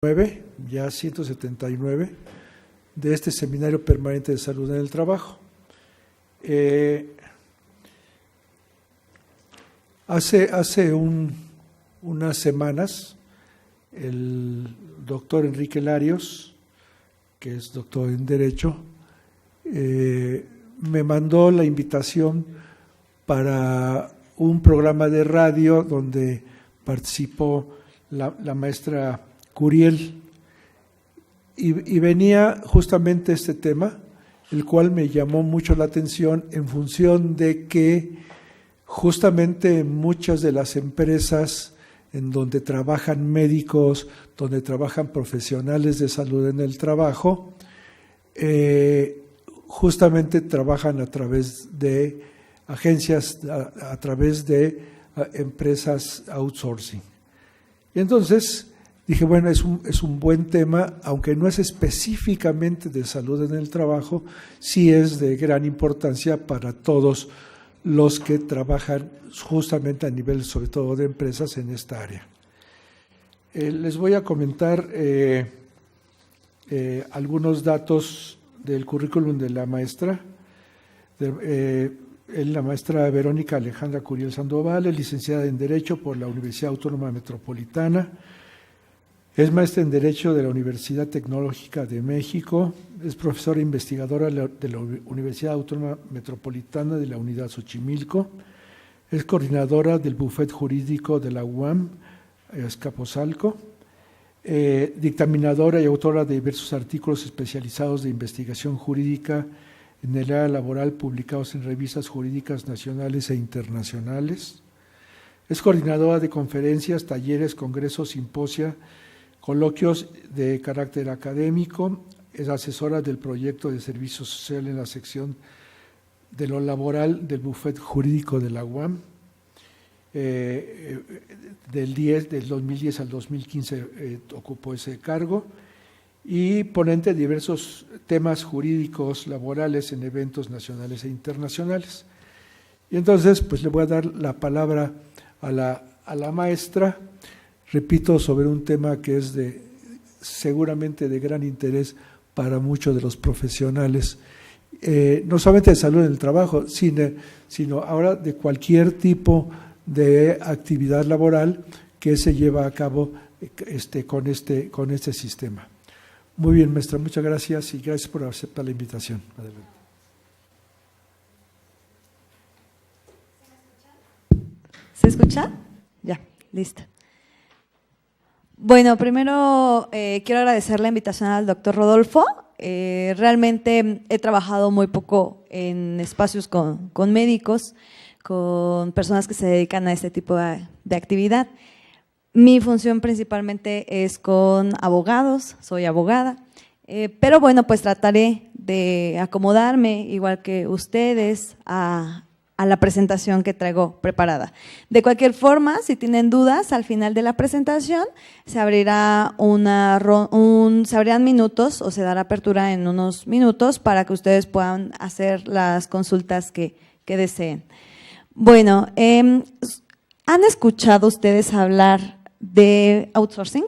ya 179, de este Seminario Permanente de Salud en el Trabajo. Hace unas semanas, el doctor Enrique Larios, que es doctor en Derecho, me mandó la invitación para un programa de radio donde participó la maestra Curiel, y venía justamente este tema, el cual me llamó mucho la atención en función de que justamente muchas de las empresas en donde trabajan médicos, donde trabajan profesionales de salud en el trabajo, justamente trabajan a través de agencias, a través de empresas outsourcing. Y entonces dije, bueno, es un buen tema, aunque no es específicamente de salud en el trabajo, sí es de gran importancia para todos los que trabajan justamente a nivel, sobre todo, de empresas en esta área. Les voy a comentar algunos datos del currículum de la maestra. La maestra Verónica Alejandra Curiel Sandoval es licenciada en Derecho por la Universidad Autónoma Metropolitana. Es maestra en Derecho de la Universidad Tecnológica de México, es profesora investigadora de la Universidad Autónoma Metropolitana de la Unidad Xochimilco, es coordinadora del Bufete Jurídico de la UAM, Azcapotzalco, dictaminadora y autora de diversos artículos especializados de investigación jurídica en el área laboral publicados en revistas jurídicas nacionales e internacionales, es coordinadora de conferencias, talleres, congresos, simposia, coloquios de carácter académico, es asesora del proyecto de servicio social en la sección de lo laboral del Bufete Jurídico de la UAM. Del 2010 al 2015 ocupó ese cargo y ponente de diversos temas jurídicos laborales en eventos nacionales e internacionales. Y entonces, pues le voy a dar la palabra a la maestra, repito, sobre un tema que es seguramente de gran interés para muchos de los profesionales, no solamente de salud en el trabajo, sino ahora de cualquier tipo de actividad laboral que se lleva a cabo con este sistema. Muy bien, maestra, muchas gracias y gracias por aceptar la invitación. Adelante. ¿Se escucha? Ya, listo. Bueno, primero quiero agradecer la invitación al doctor Rodolfo. Realmente he trabajado muy poco en espacios con médicos, con personas que se dedican a este tipo de actividad. Mi función principalmente es con abogados, soy abogada, pero bueno, pues trataré de acomodarme, igual que ustedes, a la presentación que traigo preparada. De cualquier forma, si tienen dudas, al final de la presentación se abrirán minutos o se dará apertura en unos minutos para que ustedes puedan hacer las consultas que deseen. Bueno, ¿han escuchado ustedes hablar de outsourcing?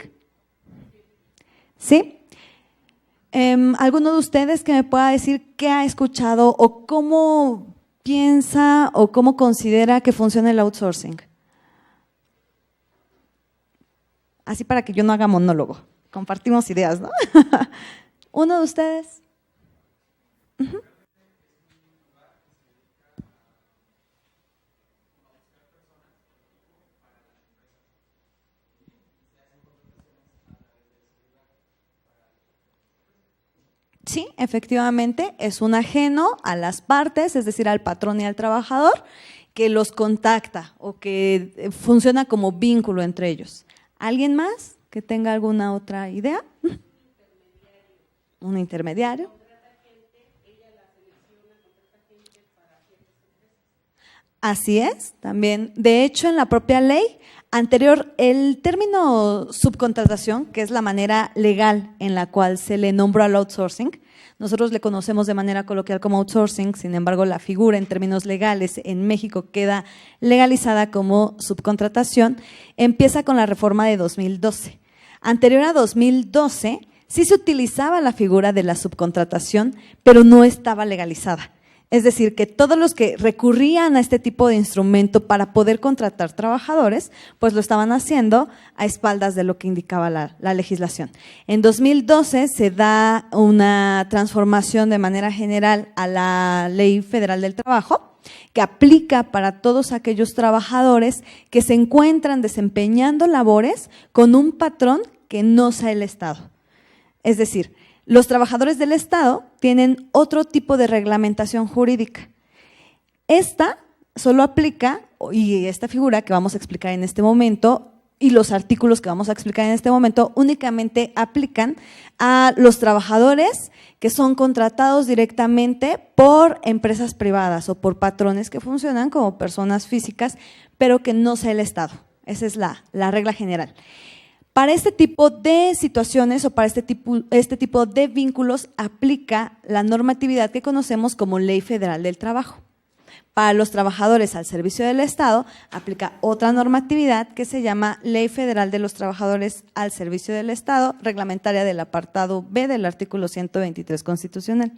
¿Sí? ¿Alguno de ustedes que me pueda decir qué ha escuchado o cómo piensa o cómo considera que funciona el outsourcing? Así para que yo no haga monólogo, compartimos ideas, ¿no? ¿Uno de ustedes? Uh-huh. Sí, efectivamente, es un ajeno a las partes, es decir, al patrón y al trabajador, que los contacta o que funciona como vínculo entre ellos. ¿Alguien más que tenga alguna otra idea? Un intermediario. Así es, también. De hecho, en la propia ley anterior, el término subcontratación, que es la manera legal en la cual se le nombró al outsourcing, nosotros le conocemos de manera coloquial como outsourcing, sin embargo, la figura en términos legales en México queda legalizada como subcontratación, empieza con la reforma de 2012. Anterior a 2012, sí se utilizaba la figura de la subcontratación, pero no estaba legalizada. Es decir, que todos los que recurrían a este tipo de instrumento para poder contratar trabajadores, pues lo estaban haciendo a espaldas de lo que indicaba la legislación. En 2012 se da una transformación de manera general a la Ley Federal del Trabajo, que aplica para todos aquellos trabajadores que se encuentran desempeñando labores con un patrón que no sea el Estado. Es decir, los trabajadores del Estado tienen otro tipo de reglamentación jurídica. Esta solo aplica, y esta figura que vamos a explicar en este momento, y los artículos que vamos a explicar en este momento, únicamente aplican a los trabajadores que son contratados directamente por empresas privadas o por patrones que funcionan como personas físicas, pero que no sea el Estado. Esa es la regla general. Para este tipo de situaciones o para este tipo de vínculos aplica la normatividad que conocemos como Ley Federal del Trabajo. Para los trabajadores al servicio del Estado aplica otra normatividad que se llama Ley Federal de los Trabajadores al Servicio del Estado, reglamentaria del apartado B del artículo 123 constitucional.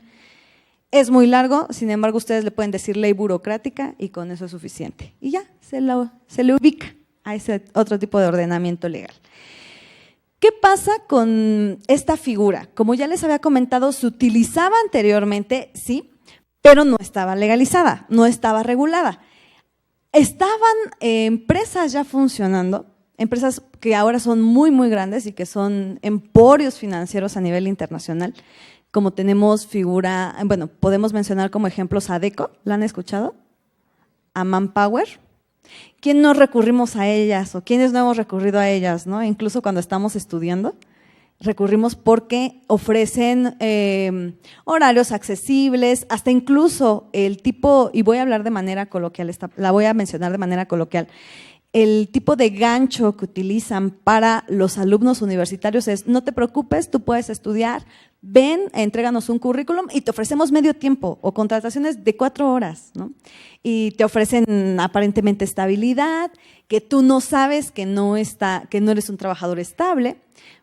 Es muy largo, sin embargo ustedes le pueden decir ley burocrática y con eso es suficiente. Y ya, se le ubica a ese otro tipo de ordenamiento legal. ¿Qué pasa con esta figura? Como ya les había comentado, se utilizaba anteriormente, sí, pero no estaba legalizada, no estaba regulada. Estaban empresas ya funcionando, empresas que ahora son muy, muy grandes y que son emporios financieros a nivel internacional, como tenemos figura, bueno, podemos mencionar como ejemplos a Adecco, ¿la han escuchado? A Manpower. ¿Quién no recurrimos a ellas o quiénes no hemos recurrido a ellas, ¿no? Incluso cuando estamos estudiando, recurrimos porque ofrecen horarios accesibles, hasta incluso el tipo, y voy a hablar de manera coloquial, la voy a mencionar de manera coloquial, el tipo de gancho que utilizan para los alumnos universitarios es: no te preocupes, tú puedes estudiar, ven, entréganos un currículum y te ofrecemos medio tiempo o contrataciones de 4 horas, ¿no? Y te ofrecen aparentemente estabilidad, que tú no sabes que no eres un trabajador estable,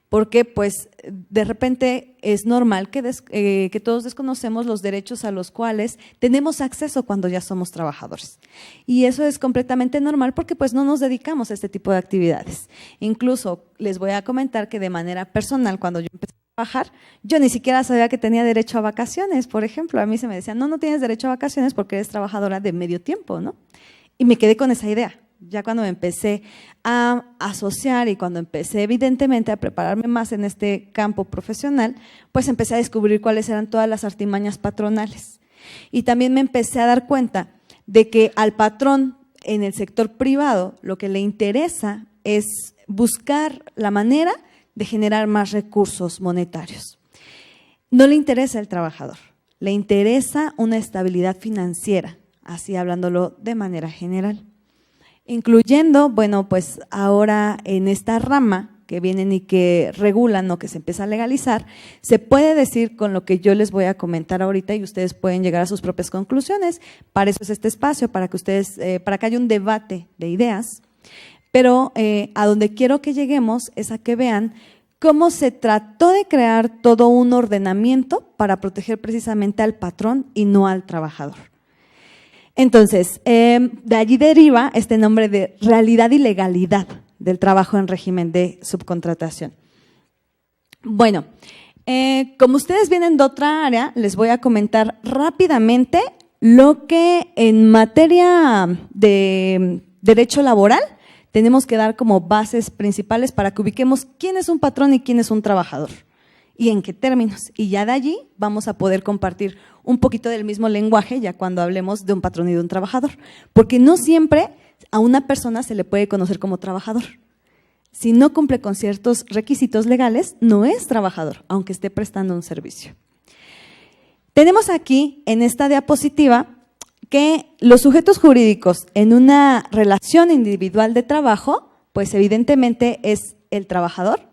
porque pues de repente es normal que todos desconocemos los derechos a los cuales tenemos acceso cuando ya somos trabajadores. Y eso es completamente normal porque pues no nos dedicamos a este tipo de actividades. Incluso les voy a comentar que de manera personal, cuando yo empecé a trabajar, yo ni siquiera sabía que tenía derecho a vacaciones, por ejemplo. A mí se me decía, no tienes derecho a vacaciones porque eres trabajadora de medio tiempo, ¿no? Y me quedé con esa idea. Ya cuando me empecé a asociar y cuando empecé evidentemente a prepararme más en este campo profesional, pues empecé a descubrir cuáles eran todas las artimañas patronales. Y también me empecé a dar cuenta de que al patrón en el sector privado lo que le interesa es buscar la manera de generar más recursos monetarios. No le interesa el trabajador, le interesa una estabilidad financiera, así hablándolo de manera general. Incluyendo, bueno, pues ahora en esta rama que vienen y que regulan o que se empieza a legalizar, se puede decir con lo que yo les voy a comentar ahorita y ustedes pueden llegar a sus propias conclusiones. Para eso es este espacio, para que haya un debate de ideas, pero a donde quiero que lleguemos es a que vean cómo se trató de crear todo un ordenamiento para proteger precisamente al patrón y no al trabajador. Entonces, de allí deriva este nombre de realidad y legalidad del trabajo en régimen de subcontratación. Bueno, como ustedes vienen de otra área, les voy a comentar rápidamente lo que en materia de derecho laboral tenemos que dar como bases principales para que ubiquemos quién es un patrón y quién es un trabajador y en qué términos. Y ya de allí vamos a poder compartir un poquito del mismo lenguaje ya cuando hablemos de un patrón y de un trabajador, porque no siempre a una persona se le puede conocer como trabajador. Si no cumple con ciertos requisitos legales, no es trabajador, aunque esté prestando un servicio. Tenemos aquí en esta diapositiva que los sujetos jurídicos en una relación individual de trabajo, pues evidentemente es el trabajador.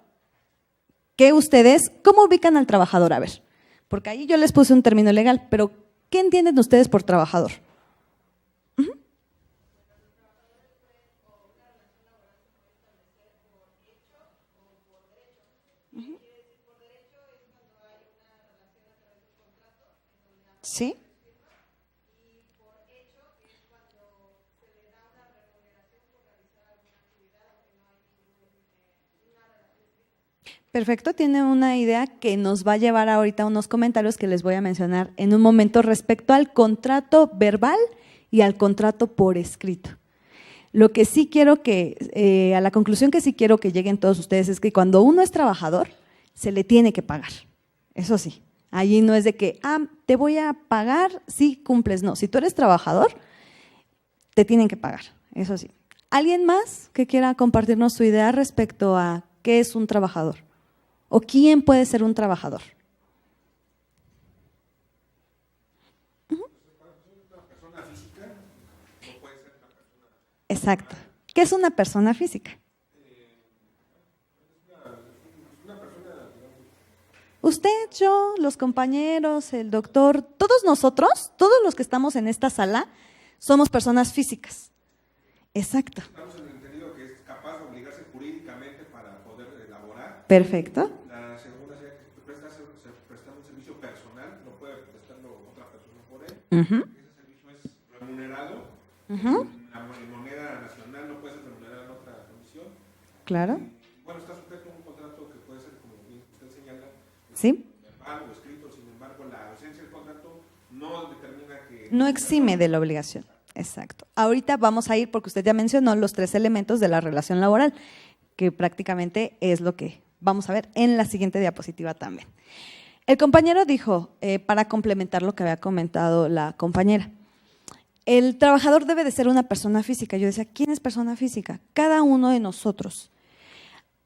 ¿Qué ustedes, cómo ubican al trabajador? A ver, porque ahí yo les puse un término legal, pero ¿qué entienden ustedes por trabajador? ¿Sí? Perfecto, tiene una idea que nos va a llevar ahorita a unos comentarios que les voy a mencionar en un momento respecto al contrato verbal y al contrato por escrito. Lo que sí quiero que, a la conclusión que sí quiero que lleguen todos ustedes es que cuando uno es trabajador, se le tiene que pagar. Eso sí, allí no es de que, te voy a pagar si cumples. No, si tú eres trabajador, te tienen que pagar, eso sí. ¿Alguien más que quiera compartirnos su idea respecto a qué es un trabajador? ¿O quién puede ser un trabajador? Exacto. ¿Qué es una persona física? Usted, yo, los compañeros, el doctor, todos nosotros, todos los que estamos en esta sala, somos personas físicas. Exacto. Estamos en el entendido que es capaz de obligarse jurídicamente para poder elaborar. Perfecto. La segunda sería que se presta un servicio personal, no puede prestarlo otra persona por él. Ese servicio es remunerado. En moneda nacional no puede ser remunerado en otra condición. Claro. Y, bueno, está sujeto a un contrato que puede ser, como bien usted señala, Sí. verbal o escrito. Sin embargo, la ausencia del contrato no determina que… No exime de la obligación. Exacto. Ahorita vamos a ir, porque usted ya mencionó los 3 elementos de la relación laboral, que prácticamente es lo que vamos a ver en la siguiente diapositiva también. El compañero dijo, para complementar lo que había comentado la compañera, el trabajador debe de ser una persona física. Yo decía, ¿quién es persona física? Cada uno de nosotros.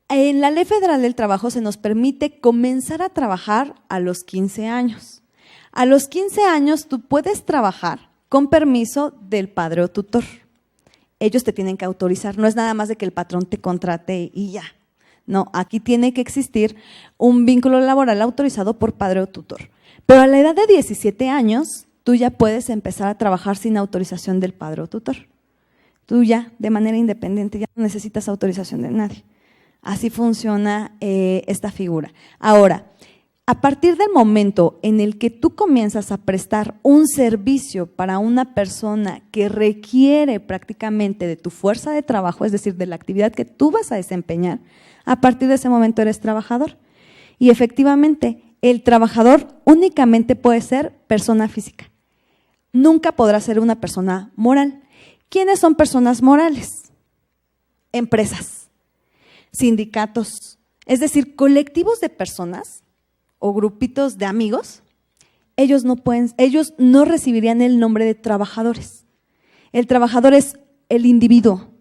En la Ley Federal del Trabajo se nos permite comenzar a trabajar a los 15 años. A los 15 años tú puedes trabajar con permiso del padre o tutor. Ellos te tienen que autorizar, no es nada más de que el patrón te contrate y ya. No, aquí tiene que existir un vínculo laboral autorizado por padre o tutor. Pero a la edad de 17 años, tú ya puedes empezar a trabajar sin autorización del padre o tutor. Tú ya, de manera independiente, ya no necesitas autorización de nadie. Así funciona esta figura. Ahora, a partir del momento en el que tú comienzas a prestar un servicio para una persona que requiere prácticamente de tu fuerza de trabajo, es decir, de la actividad que tú vas a desempeñar, a partir de ese momento eres trabajador. Y efectivamente, el trabajador únicamente puede ser persona física. Nunca podrá ser una persona moral. ¿Quiénes son personas morales? Empresas, sindicatos, es decir, colectivos de personas o grupitos de amigos. Ellos no recibirían el nombre de trabajadores. El trabajador es el individuo,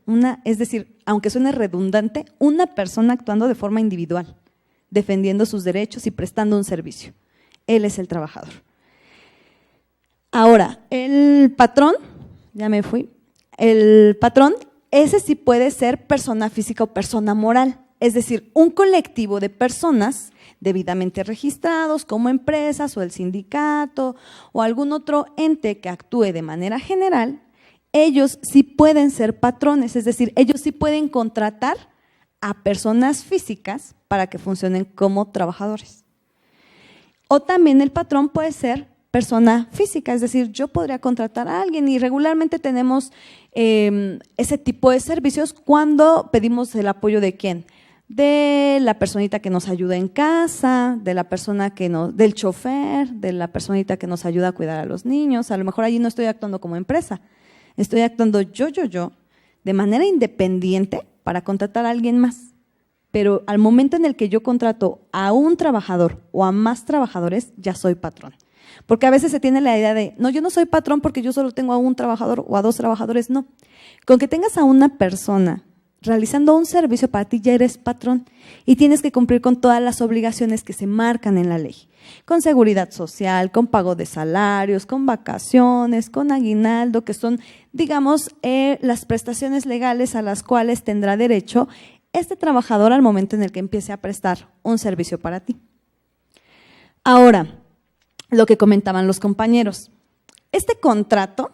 es decir, aunque suene redundante, una persona actuando de forma individual, defendiendo sus derechos y prestando un servicio. Él es el trabajador. Ahora, el patrón, ya me fui, el patrón, ese sí puede ser persona física o persona moral, es decir, un colectivo de personas debidamente registrados como empresas o el sindicato o algún otro ente que actúe de manera general. Ellos sí pueden ser patrones, es decir, ellos sí pueden contratar a personas físicas para que funcionen como trabajadores. O también el patrón puede ser persona física, es decir, yo podría contratar a alguien y regularmente tenemos ese tipo de servicios cuando pedimos el apoyo de ¿quién? De la personita que nos ayuda en casa, de la persona del chofer, de la personita que nos ayuda a cuidar a los niños. A lo mejor allí no estoy actuando como empresa, estoy actuando yo, de manera independiente para contratar a alguien más. Pero al momento en el que yo contrato a un trabajador o a más trabajadores, ya soy patrón. Porque a veces se tiene la idea de, no, yo no soy patrón porque yo solo tengo a un trabajador o a 2 trabajadores. No, con que tengas a una persona realizando un servicio para ti ya eres patrón y tienes que cumplir con todas las obligaciones que se marcan en la ley, con seguridad social, con pago de salarios, con vacaciones, con aguinaldo, que son, digamos, las prestaciones legales a las cuales tendrá derecho este trabajador al momento en el que empiece a prestar un servicio para ti. Ahora, lo que comentaban los compañeros, este contrato,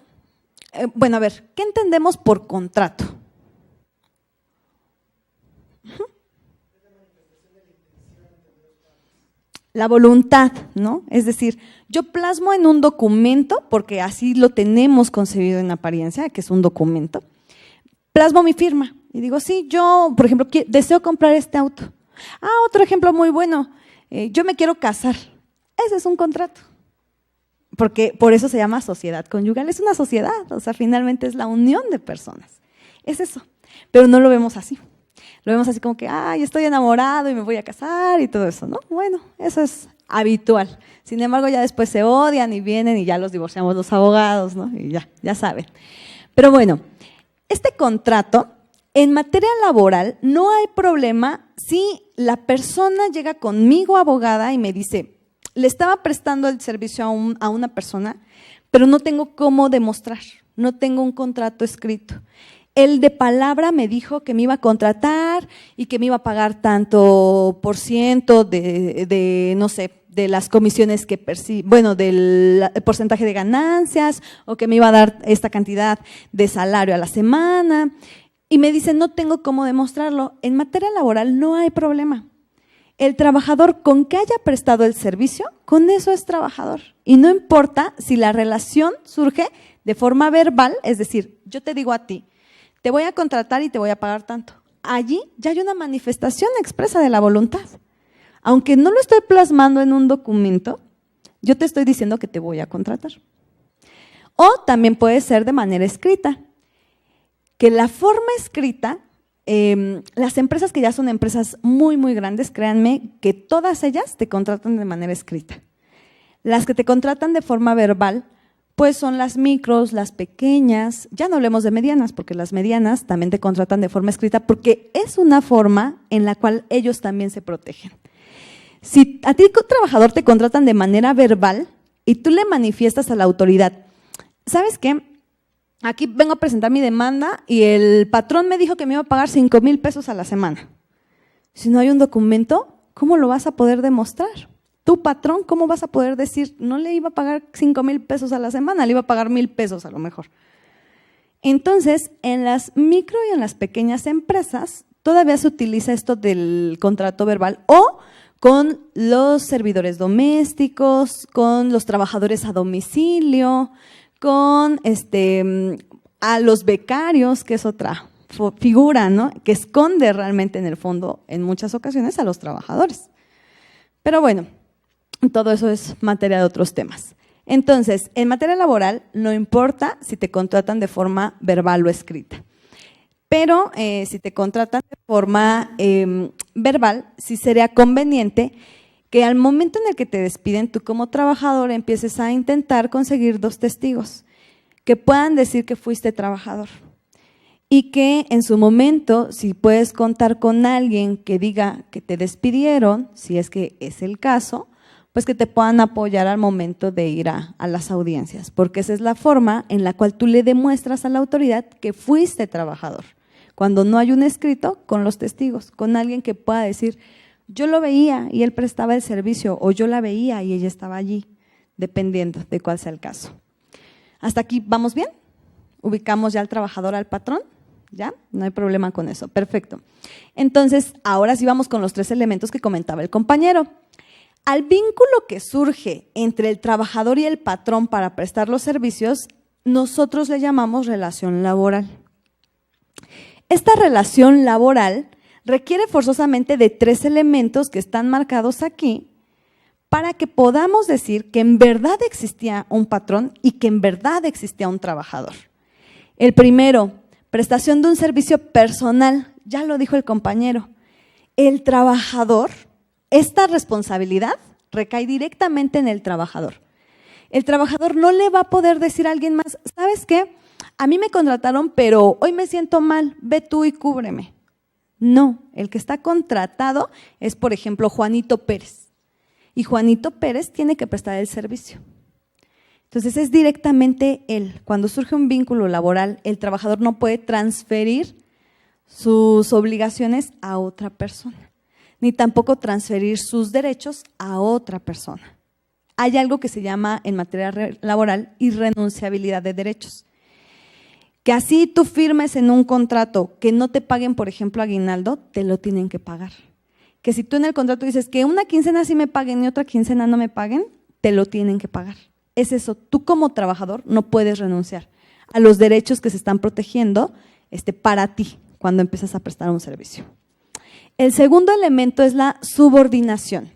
bueno, a ver, ¿qué entendemos por contrato? la voluntad, ¿no? Es decir, yo plasmo en un documento, porque así lo tenemos concebido en apariencia, que es un documento, plasmo mi firma y digo, sí, yo, por ejemplo, deseo comprar este auto. Otro ejemplo muy bueno, yo me quiero casar. Ese es un contrato, porque por eso se llama sociedad conyugal, es una sociedad, o sea, finalmente es la unión de personas, es eso, pero no lo vemos así. Lo vemos así como que, estoy enamorado y me voy a casar y todo eso, ¿no? Bueno, eso es habitual. Sin embargo, ya después se odian y vienen y ya los divorciamos los abogados, ¿no? Y ya saben. Pero bueno, este contrato, en materia laboral, no hay problema si la persona llega conmigo, abogada, y me dice, le estaba prestando el servicio a una persona, pero no tengo cómo demostrar, no tengo un contrato escrito. Él de palabra me dijo que me iba a contratar y que me iba a pagar tanto por ciento no sé, de las comisiones que del porcentaje de ganancias, o que me iba a dar esta cantidad de salario a la semana. Y me dice, no tengo cómo demostrarlo. En materia laboral no hay problema. El trabajador, con que haya prestado el servicio, con eso es trabajador. Y no importa si la relación surge de forma verbal, es decir, yo te digo a ti, te voy a contratar y te voy a pagar tanto. Allí ya hay una manifestación expresa de la voluntad. Aunque no lo estoy plasmando en un documento, yo te estoy diciendo que te voy a contratar. O también puede ser de manera escrita, que la forma escrita, las empresas que ya son empresas muy, muy grandes, créanme que todas ellas te contratan de manera escrita. Las que te contratan de forma verbal, pues son las micros, las pequeñas, ya no hablemos de medianas, porque las medianas también te contratan de forma escrita, porque es una forma en la cual ellos también se protegen. Si a ti como trabajador te contratan de manera verbal y tú le manifiestas a la autoridad, ¿sabes qué? Aquí vengo a presentar mi demanda y el patrón me dijo que me iba a pagar 5,000 pesos a la semana. Si no hay un documento, ¿cómo lo vas a poder demostrar? Tu patrón, ¿cómo vas a poder decir, no le iba a pagar 5,000 pesos a la semana, le iba a pagar 1,000 pesos a lo mejor? Entonces, en las micro y en las pequeñas empresas, todavía se utiliza esto del contrato verbal, o con los servidores domésticos, con los trabajadores a domicilio, con a los becarios, que es otra figura, ¿no?, que esconde realmente en el fondo, en muchas ocasiones, a los trabajadores. Pero bueno, todo eso es materia de otros temas. Entonces, en materia laboral, no importa si te contratan de forma verbal o escrita. Pero si te contratan de forma verbal, sí sería conveniente que al momento en el que te despiden, tú como trabajador empieces a intentar conseguir 2 testigos que puedan decir que fuiste trabajador. Y que en su momento, si puedes contar con alguien que diga que te despidieron, si es que es el caso, pues que te puedan apoyar al momento de ir a las audiencias, porque esa es la forma en la cual tú le demuestras a la autoridad que fuiste trabajador. Cuando no hay un escrito, con los testigos, con alguien que pueda decir, yo lo veía y él prestaba el servicio, o yo la veía y ella estaba allí, dependiendo de cuál sea el caso. ¿Hasta aquí vamos bien? ¿Ubicamos ya al trabajador al patrón? ¿Ya? No hay problema con eso, perfecto. Entonces, ahora sí vamos con los 3 elementos que comentaba el compañero. Al vínculo que surge entre el trabajador y el patrón para prestar los servicios, nosotros le llamamos relación laboral. Esta relación laboral requiere forzosamente de 3 elementos que están marcados aquí para que podamos decir que en verdad existía un patrón y que en verdad existía un trabajador. El primero, prestación de un servicio personal, ya lo dijo el compañero. El trabajador, esta responsabilidad recae directamente en el trabajador. El trabajador no le va a poder decir a alguien más, ¿sabes qué? A mí me contrataron, pero hoy me siento mal, ve tú y cúbreme. No, el que está contratado es, por ejemplo, Juanito Pérez. Y Juanito Pérez tiene que prestar el servicio. Entonces es directamente él. Cuando surge un vínculo laboral, el trabajador no puede transferir sus obligaciones a otra persona, ni tampoco transferir sus derechos a otra persona. Hay algo que se llama en materia laboral irrenunciabilidad de derechos. Que así tú firmes en un contrato que no te paguen, por ejemplo, aguinaldo, te lo tienen que pagar. que si tú en el contrato dices que una quincena sí me paguen y otra quincena no me paguen, te lo tienen que pagar. Es eso, tú como trabajador no puedes renunciar a los derechos que se están protegiendo para ti cuando empiezas a prestar un servicio. El segundo elemento es la subordinación.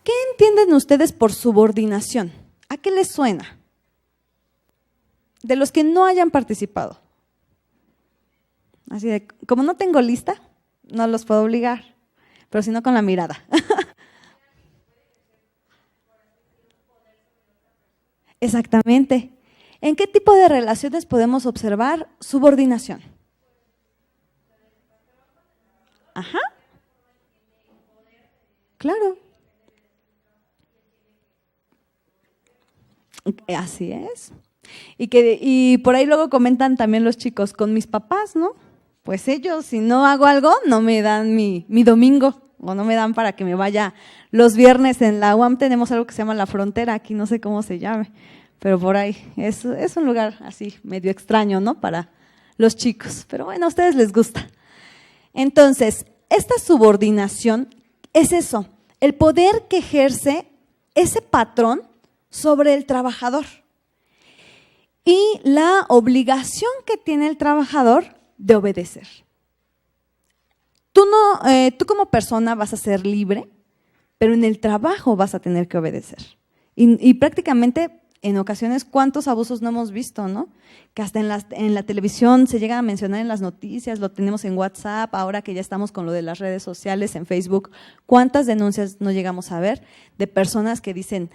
¿Qué entienden ustedes por subordinación? ¿A qué les suena? De los que no hayan participado. Así de, como no tengo lista, no los puedo obligar, pero sino con la mirada. Exactamente. ¿En qué tipo de relaciones podemos observar subordinación? Ajá. Claro. Así es. Y por ahí luego comentan también los chicos, con mis papás, ¿no? Pues ellos, si no hago algo, no me dan mi domingo, o no me dan para que me vaya los viernes. En la UAM tenemos algo que se llama La Frontera, aquí no sé cómo se llame, pero por ahí es un lugar así medio extraño, ¿no? Para los chicos, pero bueno, a ustedes les gusta. Entonces, esta subordinación es eso, el poder que ejerce ese patrón sobre el trabajador y la obligación que tiene el trabajador de obedecer. Tú como persona vas a ser libre, pero en el trabajo vas a tener que obedecer. Y prácticamente en ocasiones, ¿cuántos abusos no hemos visto, no? Que hasta en la televisión se llega a mencionar en las noticias, lo tenemos en WhatsApp, ahora que ya estamos con lo de las redes sociales, en Facebook, ¿cuántas denuncias no llegamos a ver de personas que dicen,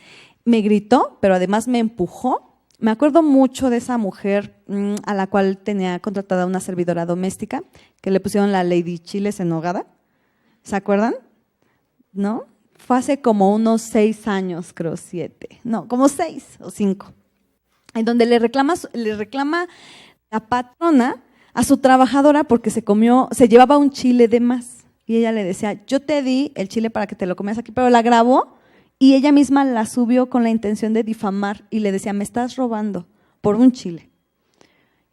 me gritó, pero además me empujó? Me acuerdo mucho de esa mujer a la cual tenía contratada una servidora doméstica, que le pusieron la Lady Chiles en nogada. ¿Se acuerdan? ¿No? Fue hace como unos 6 años, creo, 7. No, como 6 o 5. En donde le reclama la patrona a su trabajadora porque se llevaba un chile de más. Y ella le decía, yo te di el chile para que te lo comieras aquí, pero la grabó. Y ella misma la subió con la intención de difamar y le decía, me estás robando por un chile.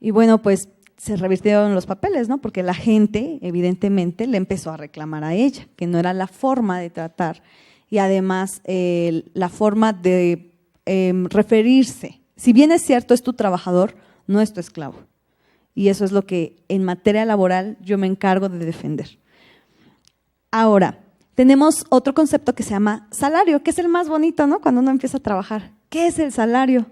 Y bueno, pues se revirtieron los papeles, ¿no? Porque la gente, evidentemente, le empezó a reclamar a ella, que no era la forma de tratar y además la forma de referirse. Si bien es cierto, es tu trabajador, no es tu esclavo. Y eso es lo que en materia laboral yo me encargo de defender. Ahora, tenemos otro concepto que se llama salario, que es el más bonito, ¿no? Cuando uno empieza a trabajar. ¿Qué es el salario?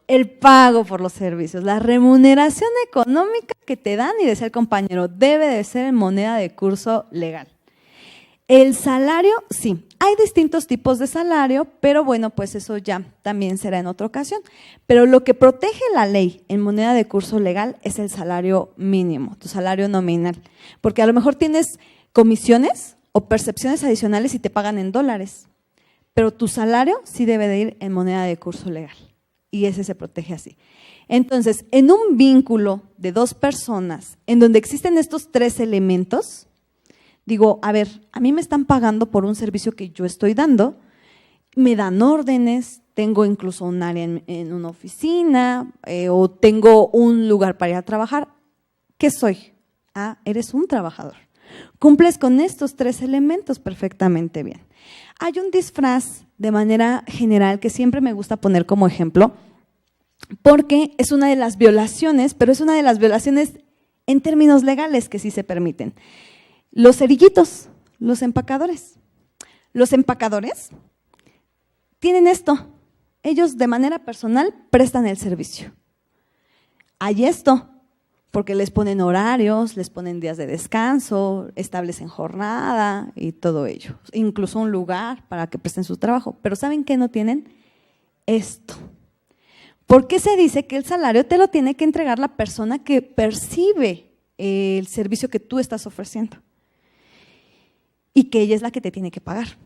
El pago por los servicios, la remuneración económica que te dan y decía el compañero, debe de ser en moneda de curso legal. El salario, sí, hay distintos tipos de salario, pero bueno, pues eso ya también será en otra ocasión. Pero lo que protege la ley en moneda de curso legal es el salario mínimo, tu salario nominal. Porque a lo mejor tienes comisiones o percepciones adicionales y te pagan en dólares, pero tu salario sí debe de ir en moneda de curso legal y ese se protege así. Entonces, en un vínculo de 2 personas en donde existen estos 3 elementos, digo, a ver, a mí me están pagando por un servicio que yo estoy dando, me dan órdenes, tengo incluso un área en una oficina o tengo un lugar para ir a trabajar. ¿Qué soy? Ah, eres un trabajador. Cumples con estos 3 elementos perfectamente bien. Hay un disfraz de manera general que siempre me gusta poner como ejemplo porque es una de las violaciones, pero es una de las violaciones en términos legales que sí se permiten. Los cerillitos, los empacadores. Los empacadores tienen esto. Ellos de manera personal prestan el servicio. Hay esto, porque les ponen horarios, les ponen días de descanso, establecen jornada y todo ello. Incluso un lugar para que presten su trabajo. Pero ¿saben qué no tienen? Esto. ¿Por qué se dice que el salario te lo tiene que entregar la persona que percibe el servicio que tú estás ofreciendo? Y que ella es la que te tiene que pagar.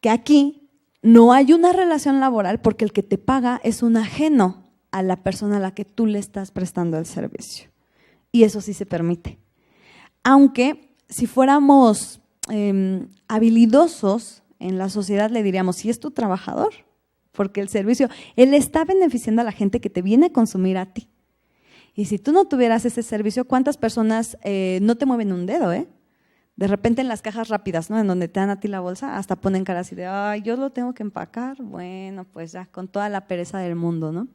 Que aquí no hay una relación laboral porque el que te paga es un ajeno a la persona a la que tú le estás prestando el servicio. Y eso sí se permite. Aunque si fuéramos habilidosos en la sociedad le diríamos, si es tu trabajador, porque el servicio, él está beneficiando a la gente que te viene a consumir a ti. Y si tú no tuvieras ese servicio, ¿cuántas personas no te mueven un dedo, De repente en las cajas rápidas, ¿no? En donde te dan a ti la bolsa, hasta ponen cara así de, ay, yo lo tengo que empacar. Bueno, pues ya, con toda la pereza del mundo, ¿no?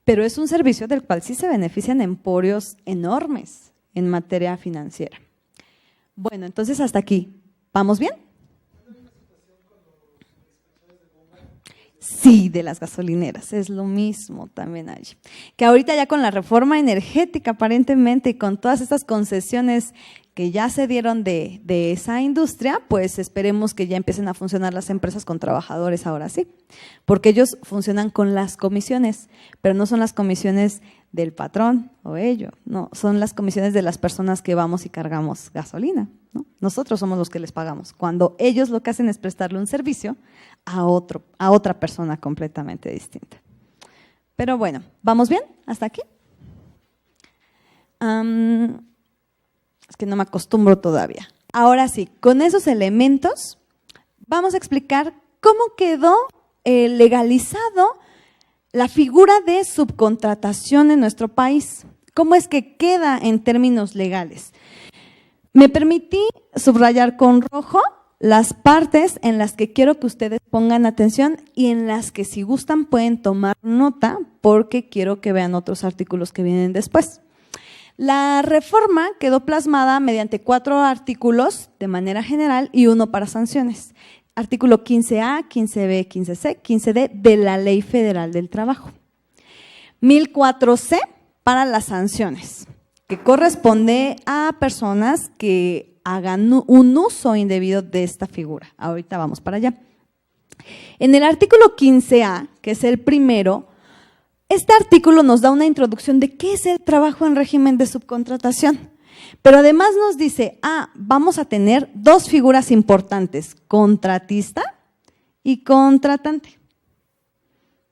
Pero es un servicio del cual sí se benefician emporios enormes en materia financiera. Bueno, entonces hasta aquí. ¿Vamos bien? Sí, de las gasolineras, es lo mismo también allí. Que ahorita ya con la reforma energética aparentemente y con todas estas concesiones que ya se dieron de esa industria, pues esperemos que ya empiecen a funcionar las empresas con trabajadores ahora sí, porque ellos funcionan con las comisiones, pero no son las comisiones del patrón o ello, no, son las comisiones de las personas que vamos y cargamos gasolina, ¿no? Nosotros somos los que les pagamos, cuando ellos lo que hacen es prestarle un servicio a otra persona completamente distinta. Pero bueno, ¿vamos bien? ¿Hasta aquí? Es que no me acostumbro todavía. Ahora sí, con esos elementos vamos a explicar cómo quedó legalizado la figura de subcontratación en nuestro país. ¿Cómo es que queda en términos legales? Me permití subrayar con rojo las partes en las que quiero que ustedes pongan atención y en las que si gustan pueden tomar nota porque quiero que vean otros artículos que vienen después. La reforma quedó plasmada mediante 4 artículos de manera general y 1 para sanciones. Artículo 15A, 15B, 15C, 15D de la Ley Federal del Trabajo. 1004C para las sanciones, que corresponde a personas que hagan un uso indebido de esta figura. Ahorita vamos para allá. En el artículo 15A, que es el primero, este artículo nos da una introducción de qué es el trabajo en régimen de subcontratación, pero además nos dice, vamos a tener 2 figuras importantes, contratista y contratante,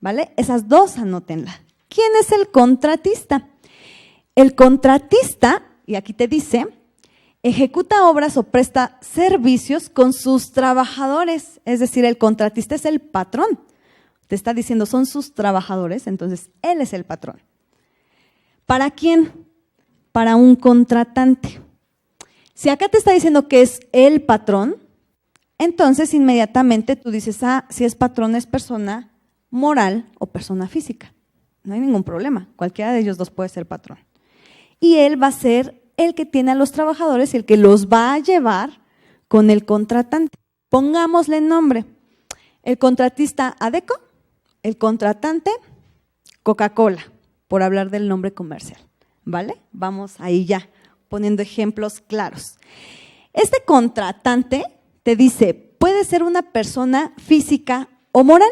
¿vale? Esas 2 anótenla. ¿Quién es el contratista? El contratista, y aquí te dice, ejecuta obras o presta servicios con sus trabajadores, es decir, el contratista es el patrón. Te está diciendo, son sus trabajadores, entonces él es el patrón. ¿Para quién? Para un contratante. Si acá te está diciendo que es el patrón, entonces inmediatamente tú dices, si es patrón es persona moral o persona física. No hay ningún problema, cualquiera de ellos 2 puede ser patrón. Y él va a ser el que tiene a los trabajadores y el que los va a llevar con el contratante. Pongámosle nombre. El contratista Adeco, el contratante Coca-Cola, por hablar del nombre comercial, ¿vale? Vamos ahí ya, poniendo ejemplos claros. Este contratante te dice, puede ser una persona física o moral.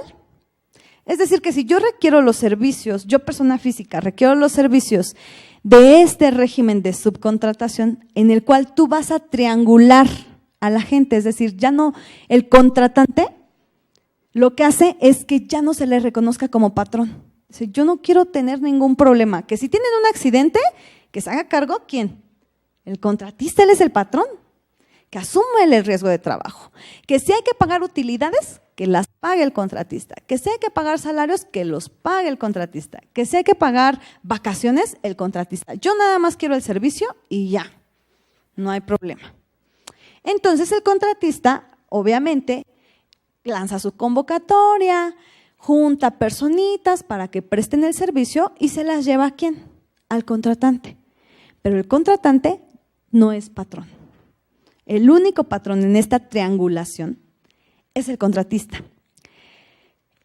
Es decir, que si yo requiero los servicios, yo persona física, requiero los servicios de este régimen de subcontratación en el cual tú vas a triangular a la gente, es decir, ya no, el contratante lo que hace es que ya no se le reconozca como patrón. Dice, yo no quiero tener ningún problema, que si tienen un accidente, que se haga cargo, ¿quién? El contratista, él es el patrón, que asume el riesgo de trabajo. Que si hay que pagar utilidades, que las pague el contratista. Que si hay que pagar salarios, que los pague el contratista. Que si hay que pagar vacaciones, el contratista. Yo nada más quiero el servicio y ya, no hay problema. Entonces el contratista, obviamente, lanza su convocatoria, junta personitas para que presten el servicio y se las lleva ¿a quién? Al contratante. Pero el contratante no es patrón. El único patrón en esta triangulación es el contratista.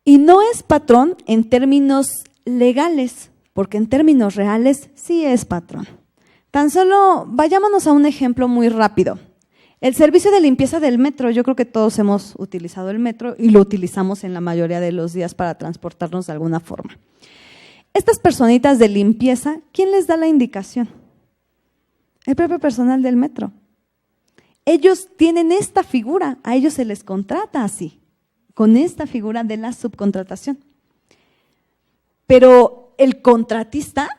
Y no es patrón en términos legales, porque en términos reales sí es patrón. Tan solo vayámonos a un ejemplo muy rápido. El servicio de limpieza del metro, yo creo que todos hemos utilizado el metro y lo utilizamos en la mayoría de los días para transportarnos de alguna forma. Estas personitas de limpieza, ¿quién les da la indicación? El propio personal del metro. Ellos tienen esta figura, a ellos se les contrata así, con esta figura de la subcontratación. Pero el contratista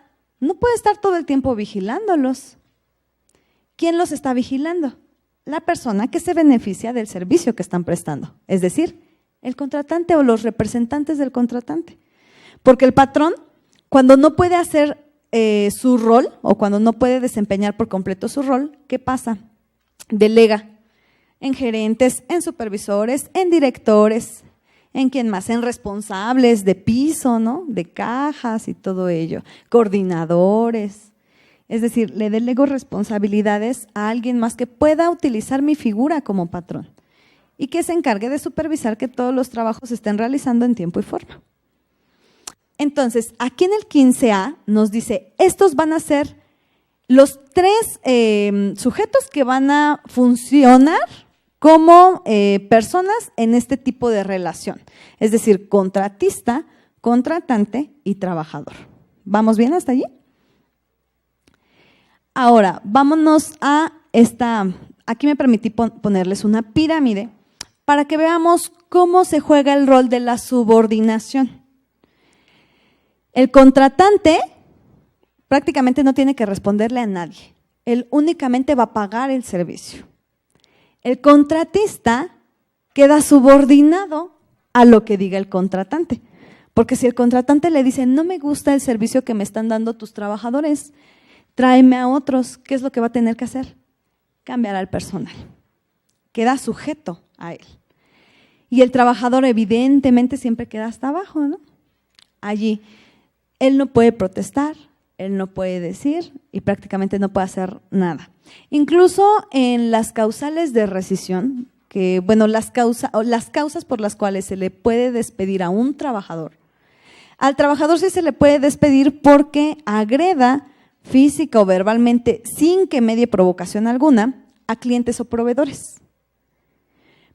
no puede estar todo el tiempo vigilándolos. ¿Quién los está vigilando? La persona que se beneficia del servicio que están prestando, es decir, el contratante o los representantes del contratante. Porque el patrón, cuando no puede hacer su rol o cuando no puede desempeñar por completo su rol, ¿qué pasa? Delega en gerentes, en supervisores, en directores, ¿en quién más? En responsables de piso, ¿no? De cajas y todo ello, coordinadores. Es decir, le delego responsabilidades a alguien más que pueda utilizar mi figura como patrón y que se encargue de supervisar que todos los trabajos se estén realizando en tiempo y forma. Entonces, aquí en el 15A nos dice, estos van a ser los 3 sujetos que van a funcionar como personas en este tipo de relación, es decir, contratista, contratante y trabajador. ¿Vamos bien hasta allí? Ahora, vámonos a aquí me permití ponerles una pirámide para que veamos cómo se juega el rol de la subordinación. El contratante prácticamente no tiene que responderle a nadie, él únicamente va a pagar el servicio. El contratista queda subordinado a lo que diga el contratante, porque si el contratante le dice, no me gusta el servicio que me están dando tus trabajadores, tráeme a otros, ¿qué es lo que va a tener que hacer? Cambiar al personal, queda sujeto a él. Y el trabajador evidentemente siempre queda hasta abajo, ¿no? Allí, él no puede protestar, él no puede decir y prácticamente no puede hacer nada. Incluso en las causales de rescisión, que bueno, las causas por las cuales se le puede despedir a un trabajador, al trabajador sí se le puede despedir porque agreda física o verbalmente, sin que medie provocación alguna, a clientes o proveedores.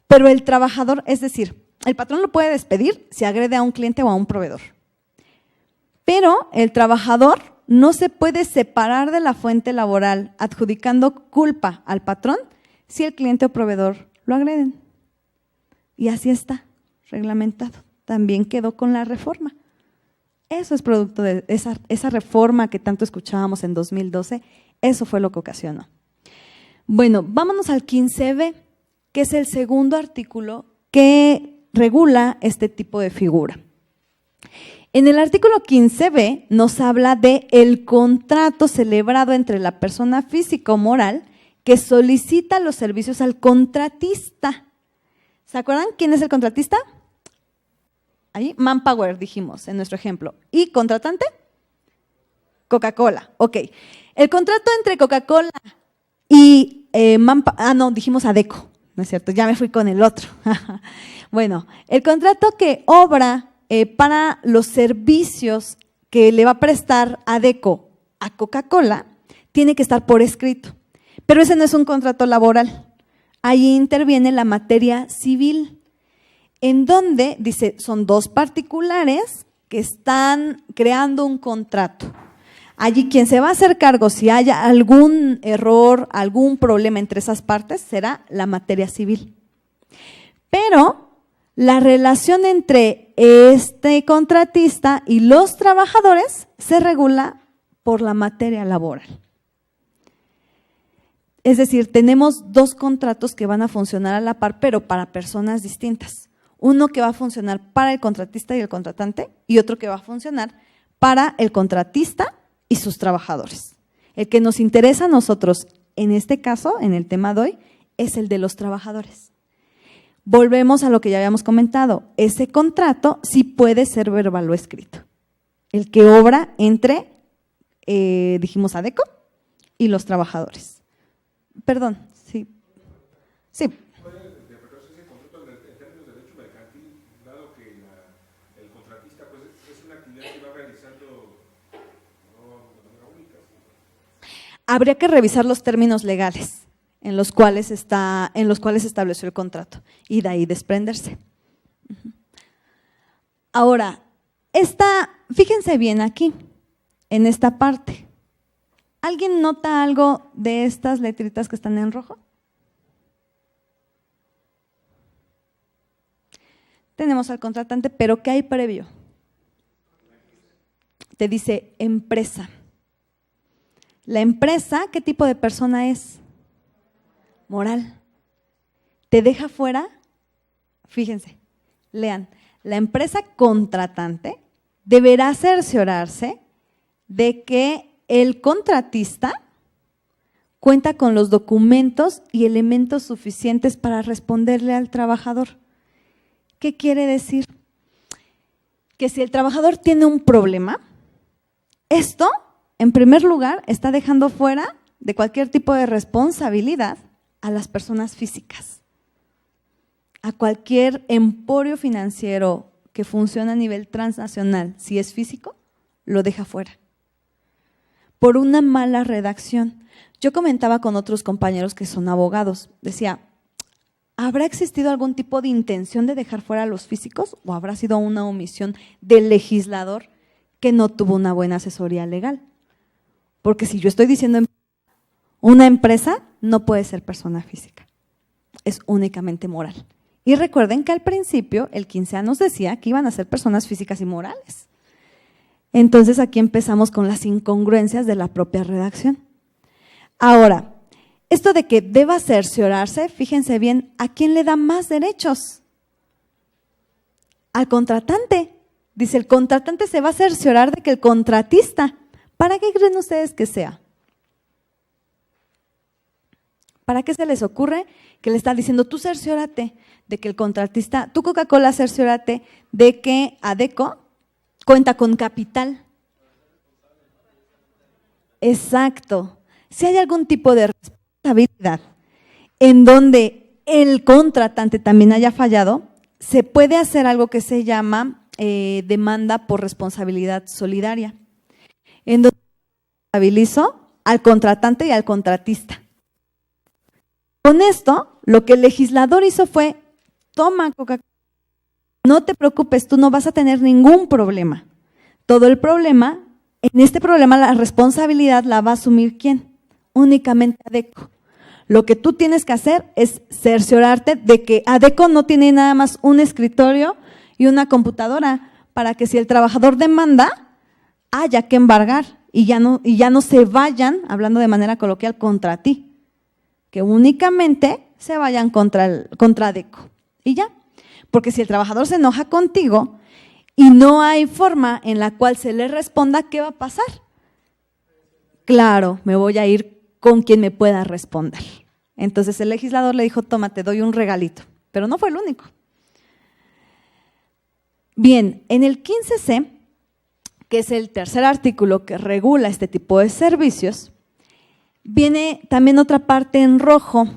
Pero el trabajador, es decir, el patrón lo puede despedir si agrede a un cliente o a un proveedor. Pero el trabajador no se puede separar de la fuente laboral adjudicando culpa al patrón si el cliente o proveedor lo agreden. Y así está reglamentado. También quedó con la reforma. Eso es producto de esa reforma que tanto escuchábamos en 2012. Eso fue lo que ocasionó. Bueno, vámonos al 15B, que es el segundo artículo que regula este tipo de figura. En el artículo 15B nos habla de el contrato celebrado entre la persona física o moral que solicita los servicios al contratista. ¿Se acuerdan quién es el contratista? Ahí, Manpower dijimos en nuestro ejemplo. ¿Y contratante? Coca-Cola. Ok. El contrato entre Coca-Cola y dijimos Adecco, ¿no es cierto? Ya me fui con el otro. Bueno, el contrato que obra para los servicios que le va a prestar Adecco a Coca-Cola tiene que estar por escrito. Pero ese no es un contrato laboral. Ahí interviene la materia civil, en donde, dice, son 2 particulares que están creando un contrato. Allí quien se va a hacer cargo si haya algún error, algún problema entre esas partes, será la materia civil. Pero la relación entre este contratista y los trabajadores se regula por la materia laboral. Es decir, tenemos 2 contratos que van a funcionar a la par, pero para personas distintas. Uno que va a funcionar para el contratista y el contratante y otro que va a funcionar para el contratista y sus trabajadores. El que nos interesa a nosotros en este caso, en el tema de hoy, es el de los trabajadores. Volvemos a lo que ya habíamos comentado, ese contrato sí puede ser verbal o escrito. El que obra entre, dijimos, Adecco y los trabajadores. Perdón, sí. Sí. Habría que revisar los términos legales en los cuales se estableció el contrato y de ahí desprenderse. Ahora, fíjense bien aquí, en esta parte. ¿Alguien nota algo de estas letritas que están en rojo? Tenemos al contratante, pero ¿qué hay previo? Te dice empresa. La empresa, ¿qué tipo de persona es? Moral. Te deja fuera, fíjense, lean, la empresa contratante deberá cerciorarse de que el contratista cuenta con los documentos y elementos suficientes para responderle al trabajador. ¿Qué quiere decir? Que si el trabajador tiene un problema, esto, en primer lugar, está dejando fuera de cualquier tipo de responsabilidad a las personas físicas, a cualquier emporio financiero que funciona a nivel transnacional, si es físico, lo deja fuera. Por una mala redacción. Yo comentaba con otros compañeros que son abogados, decía, ¿habrá existido algún tipo de intención de dejar fuera a los físicos o habrá sido una omisión del legislador que no tuvo una buena asesoría legal? Porque si yo estoy diciendo una empresa, no puede ser persona física, es únicamente moral. Y recuerden que al principio el 15A nos decía que iban a ser personas físicas y morales. Entonces aquí empezamos con las incongruencias de la propia redacción. Ahora, esto de que deba cerciorarse, fíjense bien, ¿a quién le da más derechos? Al contratante. Dice, el contratante se va a cerciorar de que el contratista. ¿Para qué creen ustedes que sea? ¿Para qué se les ocurre que le está diciendo, tú cerciórate de que el contratista, tú Coca-Cola cerciórate de que ADECO cuenta con capital? Exacto. Si hay algún tipo de responsabilidad en donde el contratante también haya fallado, se puede hacer algo que se llama demanda por responsabilidad solidaria, en donde responsabilizo al contratante y al contratista. Con esto, lo que el legislador hizo fue, toma Coca-Cola, no te preocupes, tú no vas a tener ningún problema. Todo el problema, en este problema la responsabilidad la va a asumir ¿quién? Únicamente ADECO. Lo que tú tienes que hacer es cerciorarte de que ADECO no tiene nada más un escritorio y una computadora para que si el trabajador demanda, haya que embargar y ya no se vayan, hablando de manera coloquial, contra ti. Que únicamente se vayan contra ADECO y ya. Porque si el trabajador se enoja contigo y no hay forma en la cual se le responda, ¿qué va a pasar? Claro, me voy a ir con quien me pueda responder. Entonces el legislador le dijo, toma, te doy un regalito, pero no fue el único. Bien, en el 15C, que es el tercer artículo que regula este tipo de servicios, viene también otra parte en rojo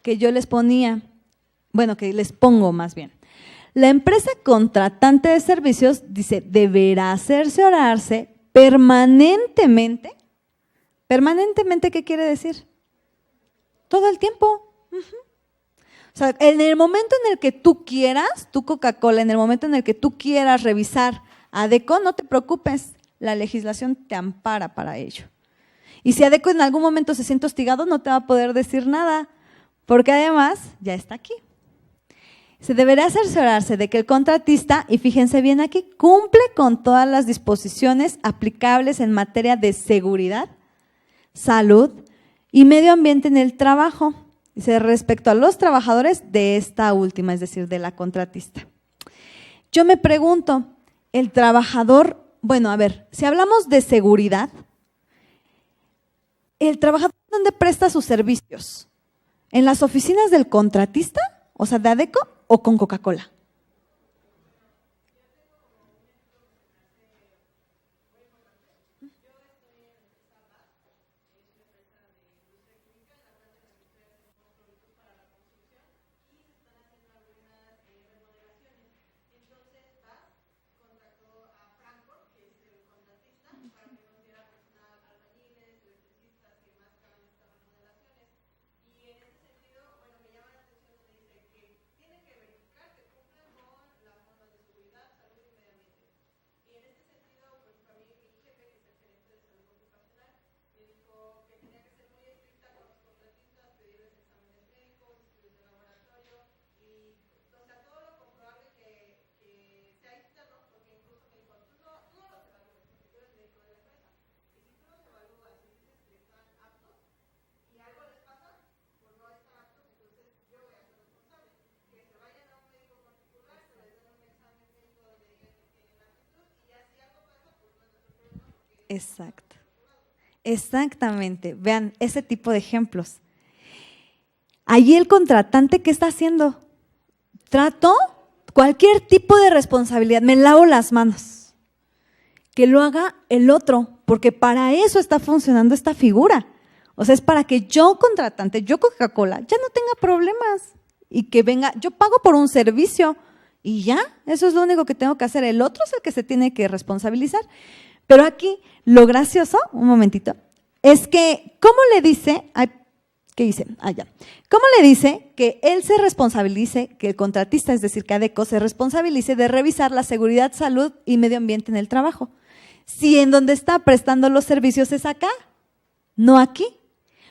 que yo les ponía, bueno, que les pongo más bien. La empresa contratante de servicios, dice, deberá cerciorarse permanentemente. ¿Permanentemente qué quiere decir? Todo el tiempo. O sea, en el momento en el que tú quieras, tú Coca-Cola, en el momento en el que tú quieras revisar ADECO, no te preocupes, la legislación te ampara para ello. Y si ADECO en algún momento se siente hostigado, no te va a poder decir nada, porque además ya está aquí. Se deberá cerciorarse de que el contratista, y fíjense bien aquí, cumple con todas las disposiciones aplicables en materia de seguridad, salud y medio ambiente en el trabajo, dice, respecto a los trabajadores de esta última, es decir, de la contratista. Yo me pregunto, el trabajador, bueno, a ver, si hablamos de seguridad, ¿el trabajador dónde presta sus servicios? ¿En las oficinas del contratista, o sea, de ADECO, o con Coca-Cola? Exacto. Exactamente. Vean ese tipo de ejemplos. Allí el contratante, ¿qué está haciendo? Trato cualquier tipo de responsabilidad, me lavo las manos. Que lo haga el otro, porque para eso está funcionando esta figura. O sea, es para que yo, contratante, yo Coca-Cola, ya no tenga problemas y que venga, yo pago por un servicio y ya, eso es lo único que tengo que hacer. El otro es el que se tiene que responsabilizar. Pero aquí, lo gracioso, un momentito, es que, ¿cómo le dice? Ay, ¿qué dice? Ya. ¿Cómo le dice que él se responsabilice, que el contratista, es decir, que ADECO, se responsabilice de revisar la seguridad, salud y medio ambiente en el trabajo? Si en donde está prestando los servicios es acá, no aquí.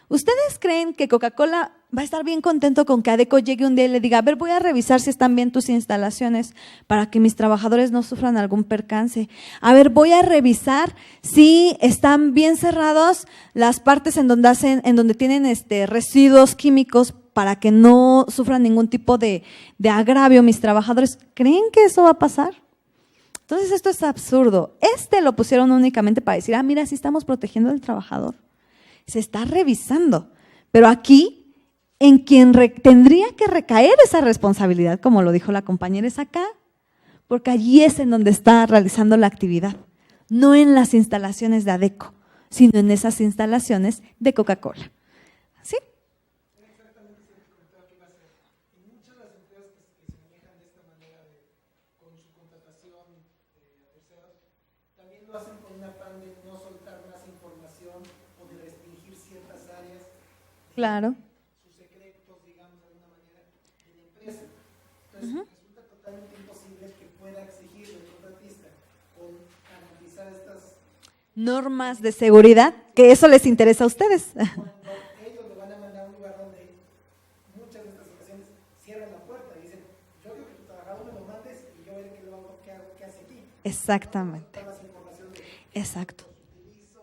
¿Ustedes creen que Coca-Cola va a estar bien contento con que ADECO llegue un día y le diga, a ver, voy a revisar si están bien tus instalaciones para que mis trabajadores no sufran algún percance? A ver, voy a revisar si están bien cerrados las partes en donde tienen residuos químicos para que no sufran ningún tipo de agravio mis trabajadores. ¿Creen que eso va a pasar? Entonces esto es absurdo. Lo pusieron únicamente para decir, mira, sí estamos protegiendo al trabajador. Se está revisando, pero aquí en quien tendría que recaer esa responsabilidad, como lo dijo la compañera, es acá, porque allí es en donde está realizando la actividad, no en las instalaciones de ADECO, sino en esas instalaciones de Coca-Cola. ¿Sí? Exactamente eso que comentaba que iba a hacer. Y muchas de las empresas que se manejan de esta manera con su contratación a terceros, también lo hacen con un afán de no soltar más información o de restringir ciertas áreas. Claro. Sus secretos, digamos, de alguna manera, de la empresa. Entonces, resulta totalmente imposible que pueda exigir el contratista con garantizar estas Normas de seguridad, que eso les interesa a ustedes. cuando ellos lo van a mandar a un lugar donde muchas de estas ocasiones cierran la puerta y dicen, yo quiero que tu trabajador me lo mandes y yo veré qué hace aquí. Exactamente. Todas las informaciones de Exacto. utilizo,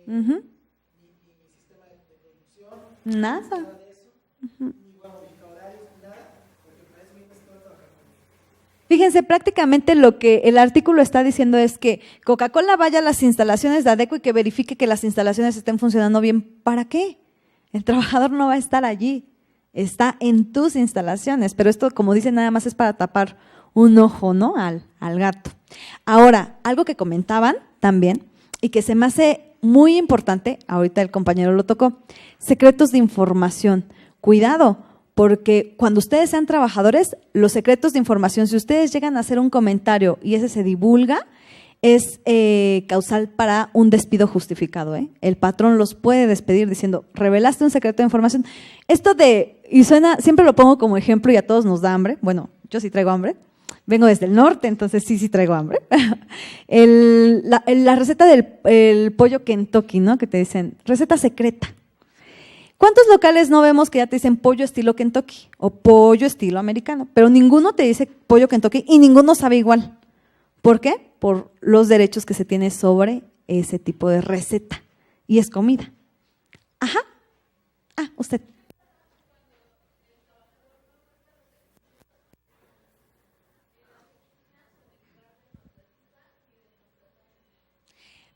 Ujú. mi sistema de producción, Nada. nada de eso, ni voy a modificar horarios, nada, porque para eso mismo estoy trabajando conmigo. Fíjense, prácticamente lo que el artículo está diciendo es que Coca-Cola vaya a las instalaciones de ADECO y que verifique que las instalaciones estén funcionando bien. ¿Para qué? El trabajador no va a estar allí, está en tus instalaciones, pero esto, como dicen, nada más es para tapar un ojo, ¿no? Al gato. Ahora, algo que comentaban también y que se me hace muy importante, ahorita el compañero lo tocó, secretos de información. Cuidado, porque cuando ustedes sean trabajadores, los secretos de información, si ustedes llegan a hacer un comentario y ese se divulga, es causal para un despido justificado. El patrón los puede despedir diciendo, revelaste un secreto de información. Y suena, siempre lo pongo como ejemplo y a todos nos da hambre. Bueno, yo sí traigo hambre. Vengo desde el norte, entonces sí traigo hambre. La receta del pollo Kentucky, ¿no? Que te dicen, receta secreta. ¿Cuántos locales no vemos que ya te dicen pollo estilo Kentucky o pollo estilo americano? Pero ninguno te dice pollo Kentucky y ninguno sabe igual. ¿Por qué? Por los derechos que se tiene sobre ese tipo de receta. Y es comida. Ajá. Usted.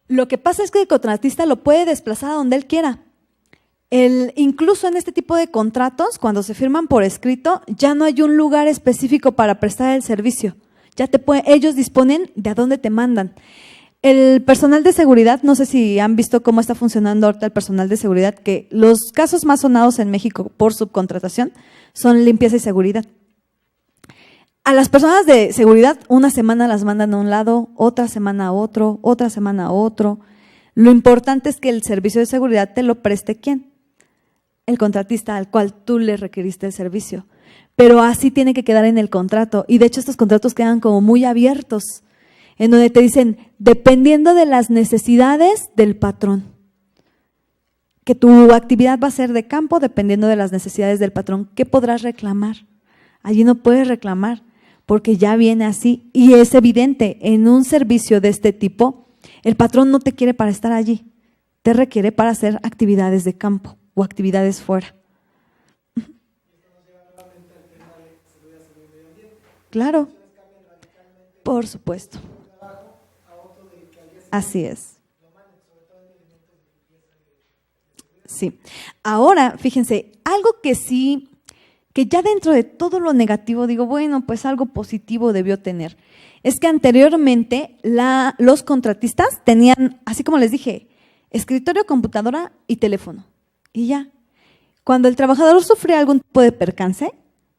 Lo que pasa es que el contratista lo puede desplazar a donde él quiera. Incluso en este tipo de contratos, cuando se firman por escrito, ya no hay un lugar específico para prestar el servicio. Ellos disponen de a dónde te mandan. El personal de seguridad, no sé si han visto cómo está funcionando ahorita el personal de seguridad, que los casos más sonados en México por subcontratación son limpieza y seguridad. A las personas de seguridad, una semana las mandan a un lado, otra semana a otro, otra semana a otro. Lo importante es que el servicio de seguridad te lo preste ¿quién? El contratista al cual tú le requeriste el servicio. Pero así tiene que quedar en el contrato. Y de hecho estos contratos quedan como muy abiertos, en donde te dicen, dependiendo de las necesidades del patrón, que tu actividad va a ser de campo dependiendo de las necesidades del patrón. ¿Qué podrás reclamar? Allí no puedes reclamar porque ya viene así. Y es evidente, en un servicio de este tipo, el patrón no te quiere para estar allí, te requiere para hacer actividades de campo o actividades fuera. Claro, por supuesto. Así es. Sí. Ahora, fíjense, algo que sí, que ya dentro de todo lo negativo, digo, bueno, pues algo positivo debió tener, es que anteriormente los contratistas tenían, así como les dije, escritorio, computadora y teléfono. Y ya. Cuando el trabajador sufría algún tipo de percance,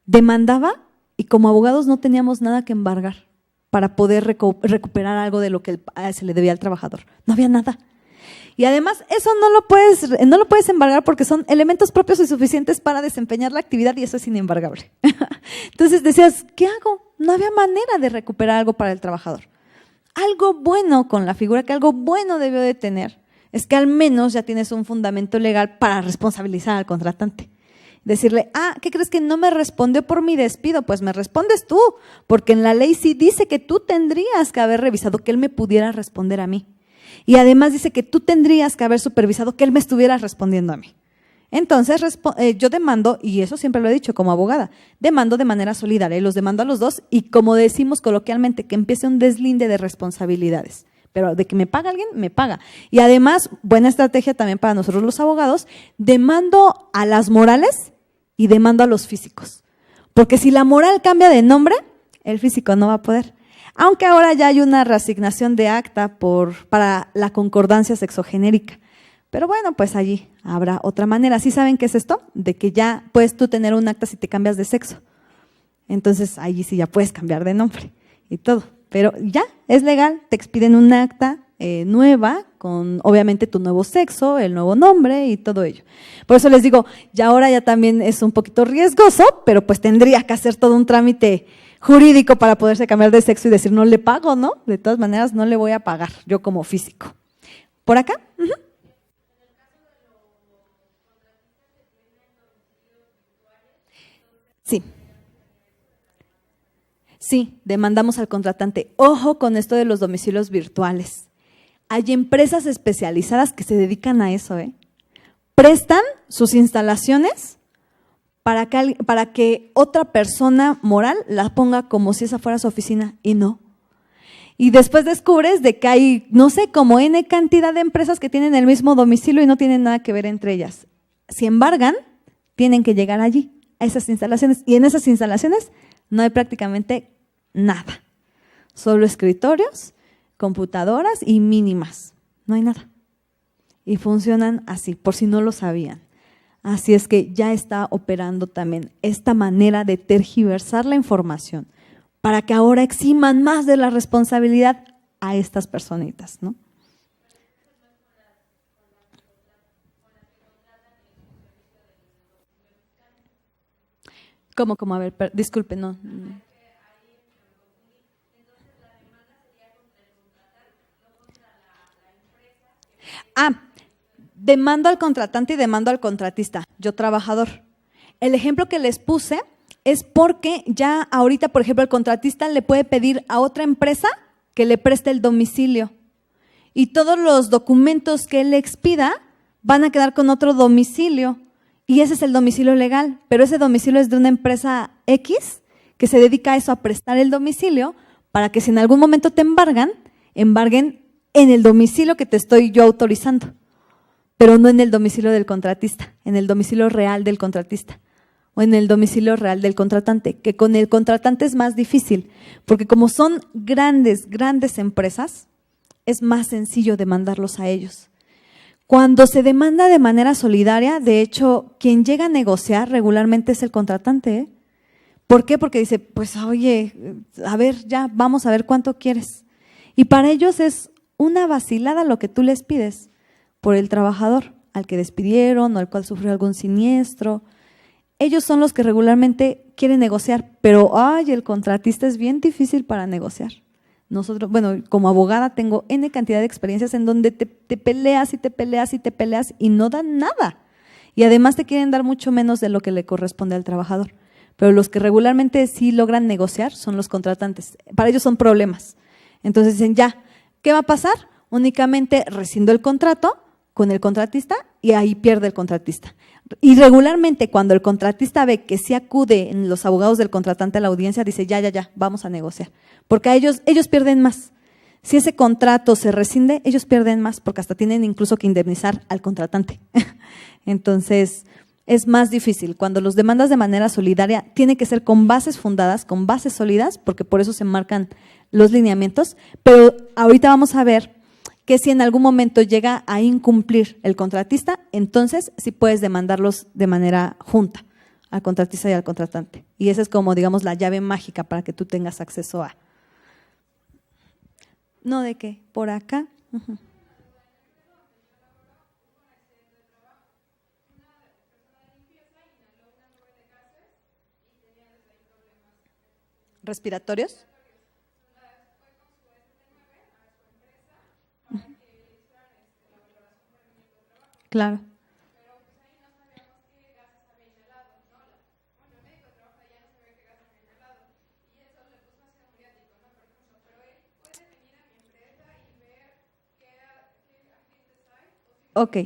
demandaba y como abogados no teníamos nada que embargar para poder recuperar algo de lo que se le debía al trabajador. No había nada. Y además eso no lo puedes embargar porque son elementos propios y suficientes para desempeñar la actividad y eso es inembargable. Entonces decías, ¿qué hago? No había manera de recuperar algo para el trabajador. Algo bueno con la figura, que algo bueno debió de tener, es que al menos ya tienes un fundamento legal para responsabilizar al contratante. Decirle, ¿qué crees que no me respondió por mi despido? Pues me respondes tú, porque en la ley sí dice que tú tendrías que haber revisado que él me pudiera responder a mí. Y además dice que tú tendrías que haber supervisado que él me estuviera respondiendo a mí. Entonces yo demando, y eso siempre lo he dicho como abogada, demando de manera solidaria y los demando a los dos y como decimos coloquialmente, que empiece un deslinde de responsabilidades. Pero de que me paga alguien, me paga. Y además, buena estrategia también para nosotros los abogados, demando a las morales y demando a los físicos. Porque si la moral cambia de nombre, el físico no va a poder. Aunque ahora ya hay una reasignación de acta para la concordancia sexogenérica. Pero bueno, pues allí habrá otra manera. ¿Sí saben qué es esto? De que ya puedes tú tener un acta si te cambias de sexo. Entonces allí sí ya puedes cambiar de nombre y todo. Pero ya es legal, te expiden un acta nueva con obviamente tu nuevo sexo, el nuevo nombre y todo ello. Por eso les digo, ya ahora ya también es un poquito riesgoso, pero pues tendría que hacer todo un trámite jurídico para poderse cambiar de sexo y decir no le pago, ¿no? De todas maneras no le voy a pagar, yo como físico. ¿Por acá? Uh-huh. Sí. Sí, demandamos al contratante. Ojo con esto de los domicilios virtuales. Hay empresas especializadas que se dedican a eso, ¿eh? Prestan sus instalaciones para que otra persona moral la ponga como si esa fuera su oficina y no. Y después descubres de que hay, no sé, como N cantidad de empresas que tienen el mismo domicilio y no tienen nada que ver entre ellas. Si embargan, tienen que llegar allí, a esas instalaciones. Y en esas instalaciones no hay prácticamente nada. Solo escritorios, computadoras y mínimas. No hay nada. Y funcionan así, por si no lo sabían. Así es que ya está operando también esta manera de tergiversar la información para que ahora eximan más de la responsabilidad a estas personitas, ¿no? ¿Cómo? A ver, disculpe, no. Demando al contratante y demando al contratista, yo trabajador. El ejemplo que les puse es porque ya ahorita, por ejemplo, el contratista le puede pedir a otra empresa que le preste el domicilio y todos los documentos que él le expida van a quedar con otro domicilio y ese es el domicilio legal, pero ese domicilio es de una empresa X que se dedica a eso, a prestar el domicilio para que si en algún momento te embarguen en el domicilio que te estoy yo autorizando, pero no en el domicilio del contratista, en el domicilio real del contratista o en el domicilio real del contratante, que con el contratante es más difícil, porque como son grandes empresas, es más sencillo demandarlos a ellos. Cuando se demanda de manera solidaria, de hecho, quien llega a negociar regularmente es el contratante, ¿eh? ¿Por qué? Porque dice, pues oye, a ver, ya, vamos a ver cuánto quieres. Y para ellos es una vacilada lo que tú les pides por el trabajador al que despidieron o al cual sufrió algún siniestro. Ellos son los que regularmente quieren negociar, pero el contratista es bien difícil para negociar. Nosotros, bueno, como abogada tengo N cantidad de experiencias en donde te peleas y te peleas y te peleas y no dan nada. Y además te quieren dar mucho menos de lo que le corresponde al trabajador. Pero los que regularmente sí logran negociar son los contratantes. Para ellos son problemas. Entonces dicen, ya, ¿qué va a pasar? Únicamente rescindo el contrato con el contratista y ahí pierde el contratista. Y regularmente cuando el contratista ve que sí acude en los abogados del contratante a la audiencia, dice ya, vamos a negociar. Porque a ellos pierden más. Si ese contrato se rescinde, ellos pierden más porque hasta tienen incluso que indemnizar al contratante. Entonces, es más difícil. Cuando los demandas de manera solidaria, tiene que ser con bases fundadas, con bases sólidas, porque por eso se marcan los lineamientos. Pero ahorita vamos a ver que si en algún momento llega a incumplir el contratista, entonces sí puedes demandarlos de manera junta, al contratista y al contratante. Y esa es como, digamos, la llave mágica para que tú tengas acceso a… ¿No de qué? ¿Por acá? Uh-huh. ¿Respiratorios? Uh-huh. Claro. Ok.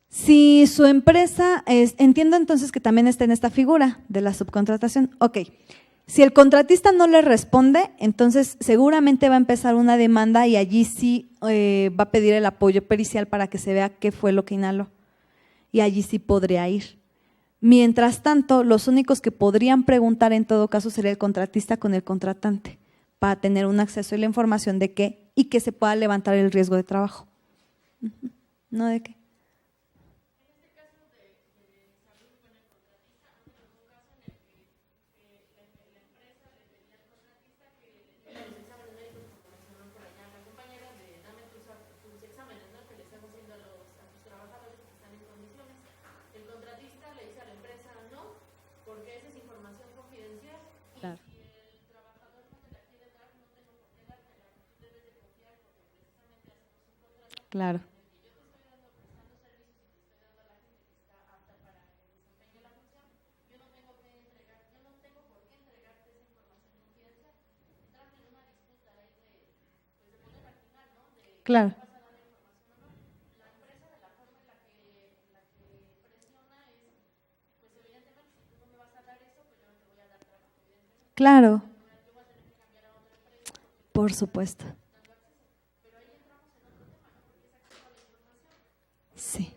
Si su empresa, entiendo entonces que también está en esta figura de la subcontratación. Ok. Si el contratista no le responde, entonces seguramente va a empezar una demanda y allí sí va a pedir el apoyo pericial para que se vea qué fue lo que inhaló. Y allí sí podría ir. Mientras tanto, los únicos que podrían preguntar en todo caso sería el contratista con el contratante, para tener un acceso a la información de qué y que se pueda levantar el riesgo de trabajo. ¿No de qué? Claro. Claro. Claro. Claro. Por supuesto. Sí.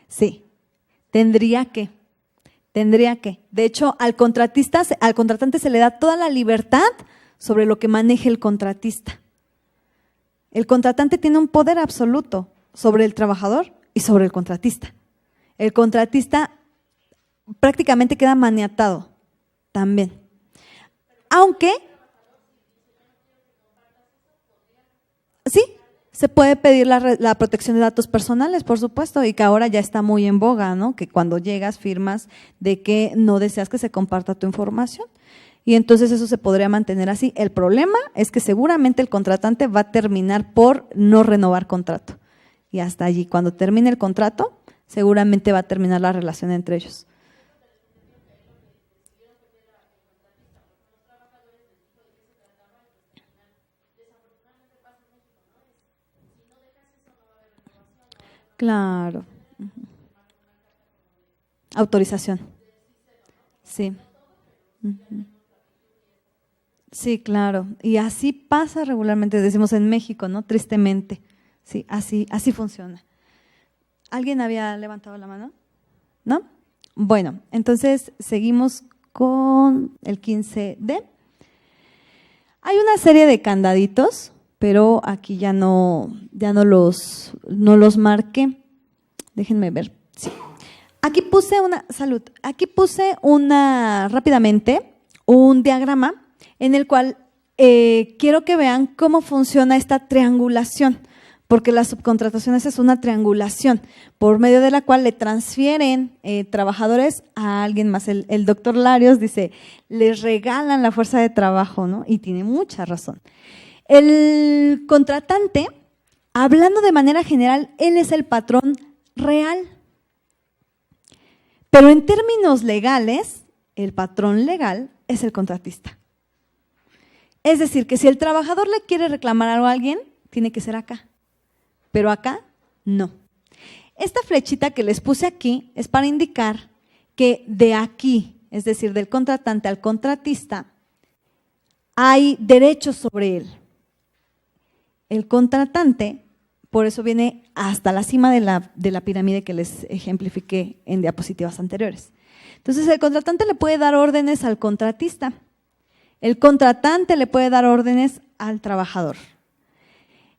Sí. Tendría que. De hecho, al contratante se le da toda la libertad sobre lo que maneje el contratista. El contratante tiene un poder absoluto sobre el trabajador y sobre el contratista. El contratista prácticamente queda maniatado también. Aunque, sí, se puede pedir la protección de datos personales, por supuesto, y que ahora ya está muy en boga, ¿no? Que cuando llegas firmas de que no deseas que se comparta tu información. Y entonces eso se podría mantener así. El problema es que seguramente el contratante va a terminar por no renovar contrato. Y hasta allí, cuando termine el contrato, seguramente va a terminar la relación entre ellos. Claro. Autorización. Sí. Sí, claro. Y así pasa regularmente, decimos en México, ¿no? Tristemente. Sí, así funciona. ¿Alguien había levantado la mano? ¿No? Bueno, entonces seguimos con el 15D. Hay una serie de candaditos, pero aquí ya no los marqué. Déjenme ver. Sí. Aquí puse rápidamente un diagrama en el cual quiero que vean cómo funciona esta triangulación, porque la subcontratación es una triangulación por medio de la cual le transfieren trabajadores a alguien más. El doctor Larios dice, les regalan la fuerza de trabajo, ¿no? Y tiene mucha razón. El contratante, hablando de manera general, él es el patrón real. Pero en términos legales, el patrón legal es el contratista. Es decir, que si el trabajador le quiere reclamar algo a alguien, tiene que ser acá. Pero acá, no. Esta flechita que les puse aquí es para indicar que de aquí, es decir, del contratante al contratista, hay derechos sobre él. El contratante, por eso viene hasta la cima de la pirámide que les ejemplifiqué en diapositivas anteriores. Entonces, el contratante le puede dar órdenes al contratista. El contratante le puede dar órdenes al trabajador.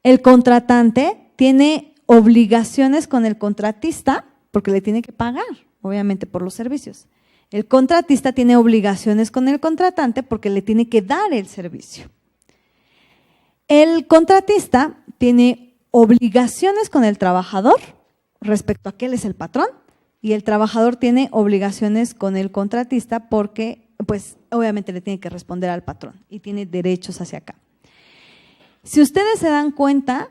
El contratante tiene obligaciones con el contratista porque le tiene que pagar, obviamente, por los servicios. El contratista tiene obligaciones con el contratante porque le tiene que dar el servicio. El contratista tiene obligaciones con el trabajador respecto a que él es el patrón y el trabajador tiene obligaciones con el contratista porque, pues, obviamente le tiene que responder al patrón y tiene derechos hacia acá. Si ustedes se dan cuenta,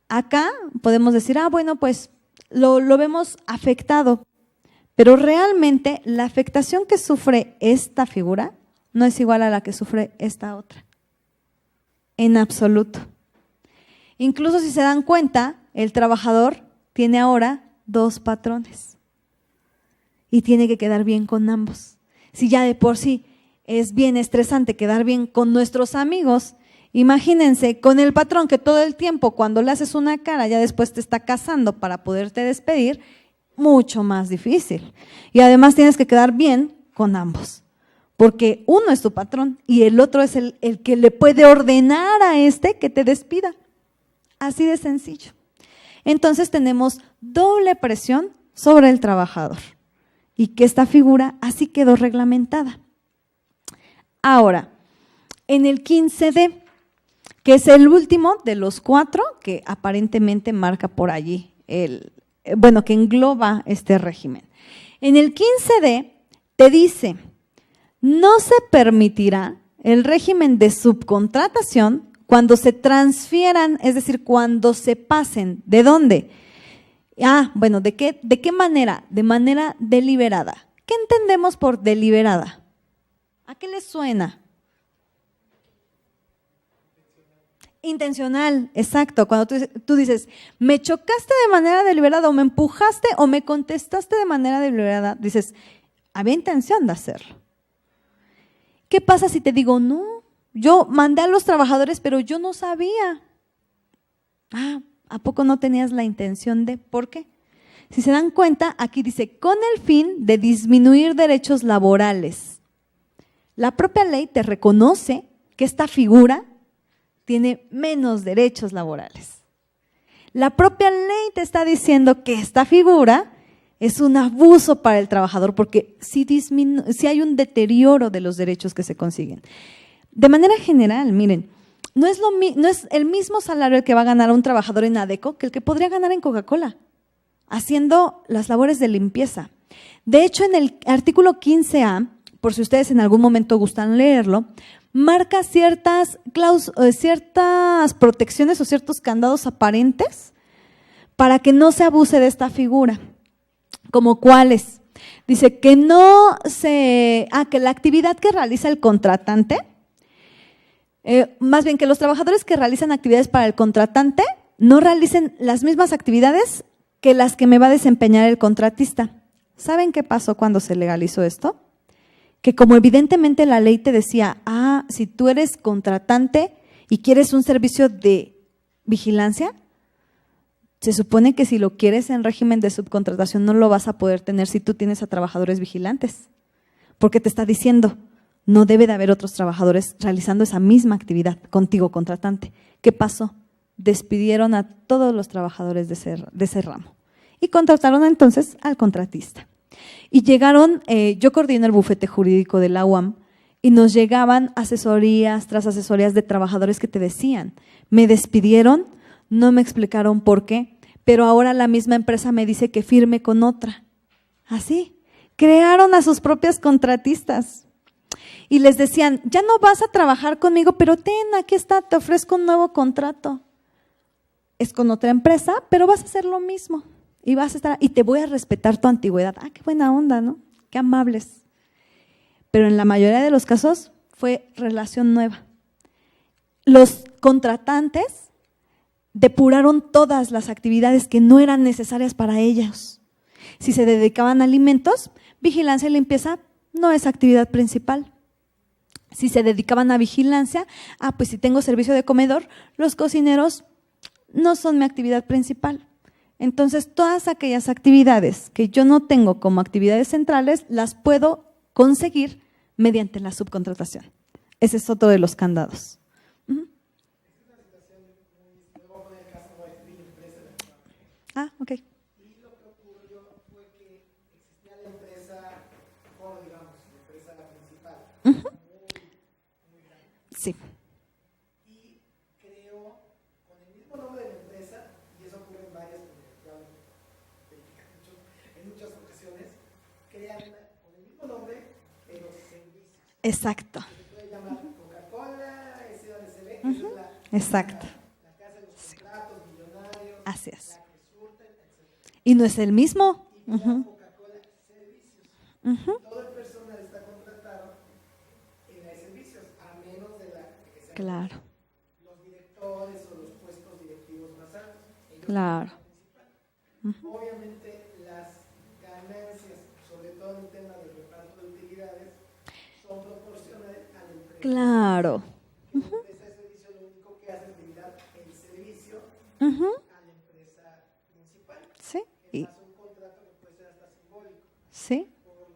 acá podemos decir, bueno, pues lo vemos afectado, pero realmente la afectación que sufre esta figura no es igual a la que sufre esta otra, en absoluto. Incluso si se dan cuenta, el trabajador tiene ahora 2 patrones y tiene que quedar bien con ambos. Si ya de por sí es bien estresante quedar bien con nuestros amigos, imagínense con el patrón que todo el tiempo cuando le haces una cara ya después te está cazando para poderte despedir, mucho más difícil. Y además tienes que quedar bien con ambos, porque uno es tu patrón y el otro es el que le puede ordenar a este que te despida. Así de sencillo. Entonces tenemos doble presión sobre el trabajador y que esta figura así quedó reglamentada. Ahora, en el 15D, que es el último de los 4 que aparentemente marca por allí, que engloba este régimen. En el 15D te dice, no se permitirá el régimen de subcontratación cuando se transfieran, es decir, cuando se pasen. ¿De dónde? ¿De qué manera? De manera deliberada. ¿Qué entendemos por deliberada? ¿A qué le suena? Intencional, exacto. Cuando tú dices, me chocaste de manera deliberada o me empujaste o me contestaste de manera deliberada, dices, había intención de hacerlo. ¿Qué pasa si te digo, no, yo mandé a los trabajadores pero yo no sabía? ¿A poco no tenías la intención de? ¿Por qué? Si se dan cuenta, aquí dice, con el fin de disminuir derechos laborales. La propia ley te reconoce que esta figura tiene menos derechos laborales. La propia ley te está diciendo que esta figura es un abuso para el trabajador porque sí hay un deterioro de los derechos que se consiguen. De manera general, miren, no es el mismo salario el que va a ganar un trabajador en ADECO que el que podría ganar en Coca-Cola, haciendo las labores de limpieza. De hecho, en el artículo 15A, por si ustedes en algún momento gustan leerlo, marca ciertas protecciones o ciertos candados aparentes para que no se abuse de esta figura. ¿Como cuáles? Dice que que la actividad que realiza el contratante, más bien que los trabajadores que realizan actividades para el contratante no realicen las mismas actividades que las que me va a desempeñar el contratista. ¿Saben qué pasó cuando se legalizó esto? Que como evidentemente la ley te decía, si tú eres contratante y quieres un servicio de vigilancia, se supone que si lo quieres en régimen de subcontratación no lo vas a poder tener si tú tienes a trabajadores vigilantes, porque te está diciendo, no debe de haber otros trabajadores realizando esa misma actividad contigo, contratante. ¿Qué pasó? Despidieron a todos los trabajadores de ese ramo y contrataron entonces al contratista. Y llegaron, yo coordino el bufete jurídico de la UAM y nos llegaban asesorías tras asesorías de trabajadores que te decían, me despidieron, no me explicaron por qué, pero ahora la misma empresa me dice que firme con otra. Así, crearon a sus propias contratistas y les decían, ya no vas a trabajar conmigo, pero aquí está, te ofrezco un nuevo contrato. Es con otra empresa, pero vas a hacer lo mismo. Y te voy a respetar tu antigüedad. Qué buena onda, ¿no? Qué amables. Pero en la mayoría de los casos fue relación nueva. Los contratantes depuraron todas las actividades que no eran necesarias para ellos. Si se dedicaban a alimentos, vigilancia y limpieza no es actividad principal. Si se dedicaban a vigilancia, pues si tengo servicio de comedor, los cocineros no son mi actividad principal. Entonces, todas aquellas actividades que yo no tengo como actividades centrales, las puedo conseguir mediante la subcontratación. Ese es otro de los candados. Ok. Y lo que ocurrió fue que existía la empresa core, digamos, la empresa principal, muy grande. Sí. Y creó con el mismo nombre de la empresa, y eso ocurre en varias, en muchas ocasiones, crean con el mismo nombre, pero servicios. Exacto. Se puede llamar Coca-Cola, SADCB, esa es la, Exacto. la casa de los contratos, millonarios, Así es. la que surta, etc. Y no es el mismo. Y Coca-Cola Servicios. Todo el personal está contratado en la de servicios, a menos de que sean Claro, los directores o los puestos directivos más altos. Ellos claro. son la principal. Obviamente las ganancias, sobre todo en el tema del reparto de utilidades, son proporcionales a la empresa. Claro. La empresa de servicio lo único que hace es brindar el servicio Ujú. a la empresa principal. Sí. Es más un contrato que puede ser hasta simbólico. Sí, Por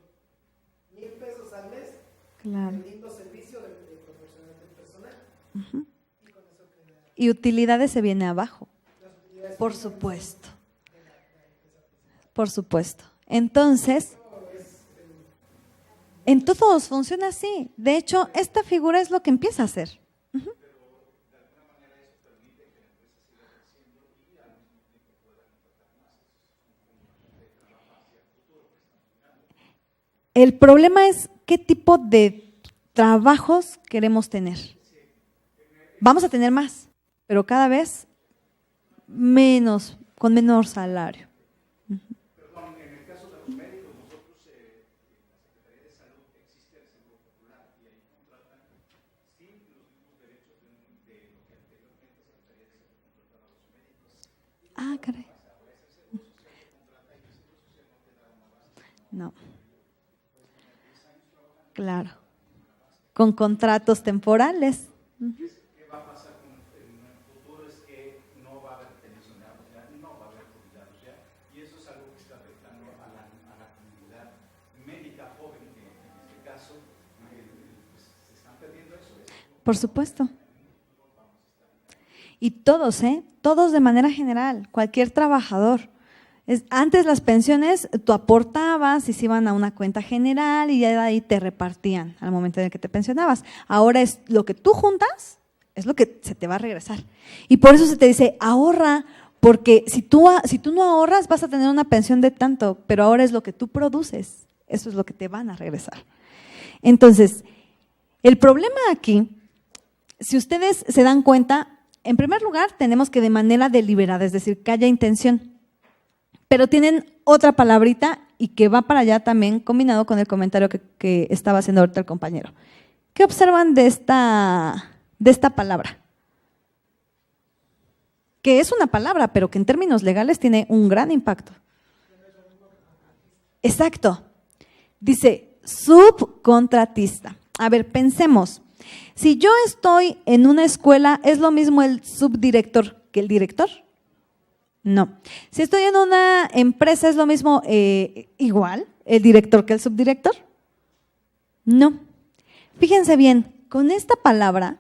$1,000 al mes, claro. brindo servicio de proporcionar el personal. Y con eso queda Y utilidades se viene abajo. las utilidades. Por supuesto. Por supuesto. Entonces, en todos funciona así. De hecho, esta figura es lo que empieza a hacer. El problema es qué tipo de trabajos queremos tener. Vamos a tener más, pero cada vez menos, con menor salario. Perdón, en el caso de los médicos, nosotros en la Secretaría de Salud existe el Seguro Popular y ahí contratan sin los mismos derechos de lo que anteriormente Secretaría de Salud contrataba a los médicos. Caray. No. Claro. Con contratos temporales. ¿Qué va a pasar en el futuro? Es que no va a haber pensionados ya, no va a haber jubilados ya, y eso es algo que está afectando a la comunidad médica joven, que en este caso pues, se están perdiendo eso. Por supuesto. Y todos, todos de manera general, cualquier trabajador. Antes las pensiones, tú aportabas y se iban a una cuenta general y ya de ahí te repartían al momento en el que te pensionabas. Ahora es lo que tú juntas, es lo que se te va a regresar. Y por eso se te dice, ahorra, porque si tú no ahorras vas a tener una pensión de tanto, pero ahora es lo que tú produces, eso es lo que te van a regresar. Entonces, el problema aquí, si ustedes se dan cuenta, en primer lugar tenemos que de manera deliberada, es decir, que haya intención. Pero tienen otra palabrita y que va para allá también combinado con el comentario que estaba haciendo ahorita el compañero. ¿Qué observan de esta palabra? Que es una palabra, pero que en términos legales tiene un gran impacto. Exacto. Dice subcontratista. A ver, pensemos. Si yo estoy en una escuela, ¿es lo mismo el subdirector que el director? No. Si estoy en una empresa, ¿es lo mismo igual el director que el subdirector? No. Fíjense bien, con esta palabra,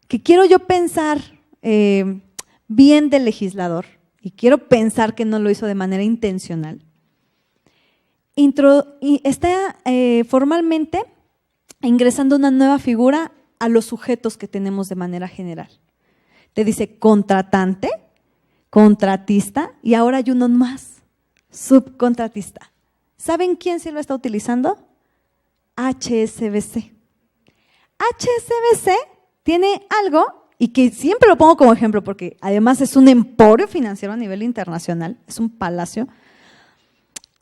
que quiero yo pensar bien del legislador, y quiero pensar que no lo hizo de manera intencional, está formalmente ingresando una nueva figura a los sujetos que tenemos de manera general. Te dice contratante, contratista y ahora hay uno más, subcontratista. ¿Saben quién sí lo está utilizando? HSBC. HSBC tiene algo, y que siempre lo pongo como ejemplo porque además es un emporio financiero a nivel internacional, es un palacio.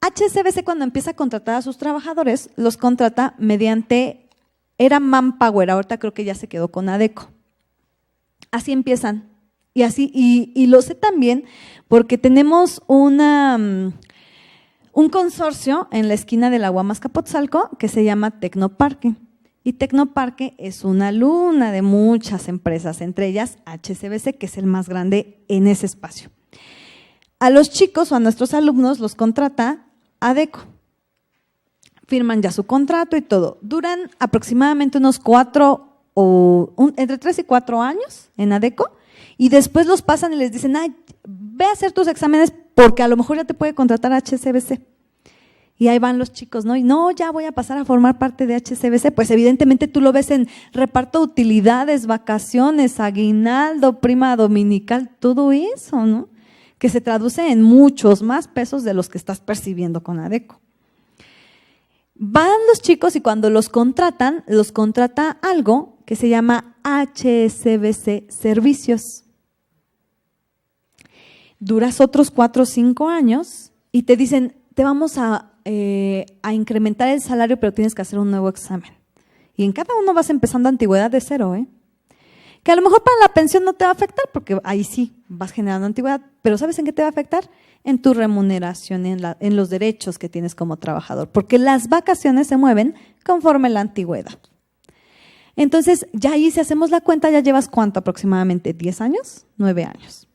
HSBC cuando empieza a contratar a sus trabajadores, los contrata mediante, era Manpower, ahorita creo que ya se quedó con ADECO. Así empiezan. Y así, y lo sé también porque tenemos una un consorcio en la esquina de la Guamas Capotzalco que se llama Tecnoparque. Y Tecnoparque es una luna de muchas empresas, entre ellas HSBC, que es el más grande en ese espacio. A los chicos o a nuestros alumnos los contrata ADECO. Firman ya su contrato y todo. Duran aproximadamente unos entre 3 y 4 años en ADECO y después los pasan y les dicen, ay, ve a hacer tus exámenes porque a lo mejor ya te puede contratar HSBC. Y ahí van los chicos, ¿no? Y no, ya voy a pasar a formar parte de HSBC. Pues evidentemente tú lo ves en reparto de utilidades, vacaciones, aguinaldo, prima dominical, todo eso, ¿no? Que se traduce en muchos más pesos de los que estás percibiendo con ADECO. Van los chicos y cuando los contrata algo que se llama HSBC Servicios. Duras otros 4 o 5 años y te dicen, te vamos a incrementar el salario, pero tienes que hacer un nuevo examen. Y en cada uno vas empezando antigüedad de 0, que a lo mejor para la pensión no te va a afectar, porque ahí sí vas generando antigüedad, pero ¿sabes en qué te va a afectar? En tu remuneración, en los derechos que tienes como trabajador, porque las vacaciones se mueven conforme la antigüedad. Entonces, ya ahí si hacemos la cuenta, ya llevas ¿cuánto aproximadamente? ¿10 años? 9 años.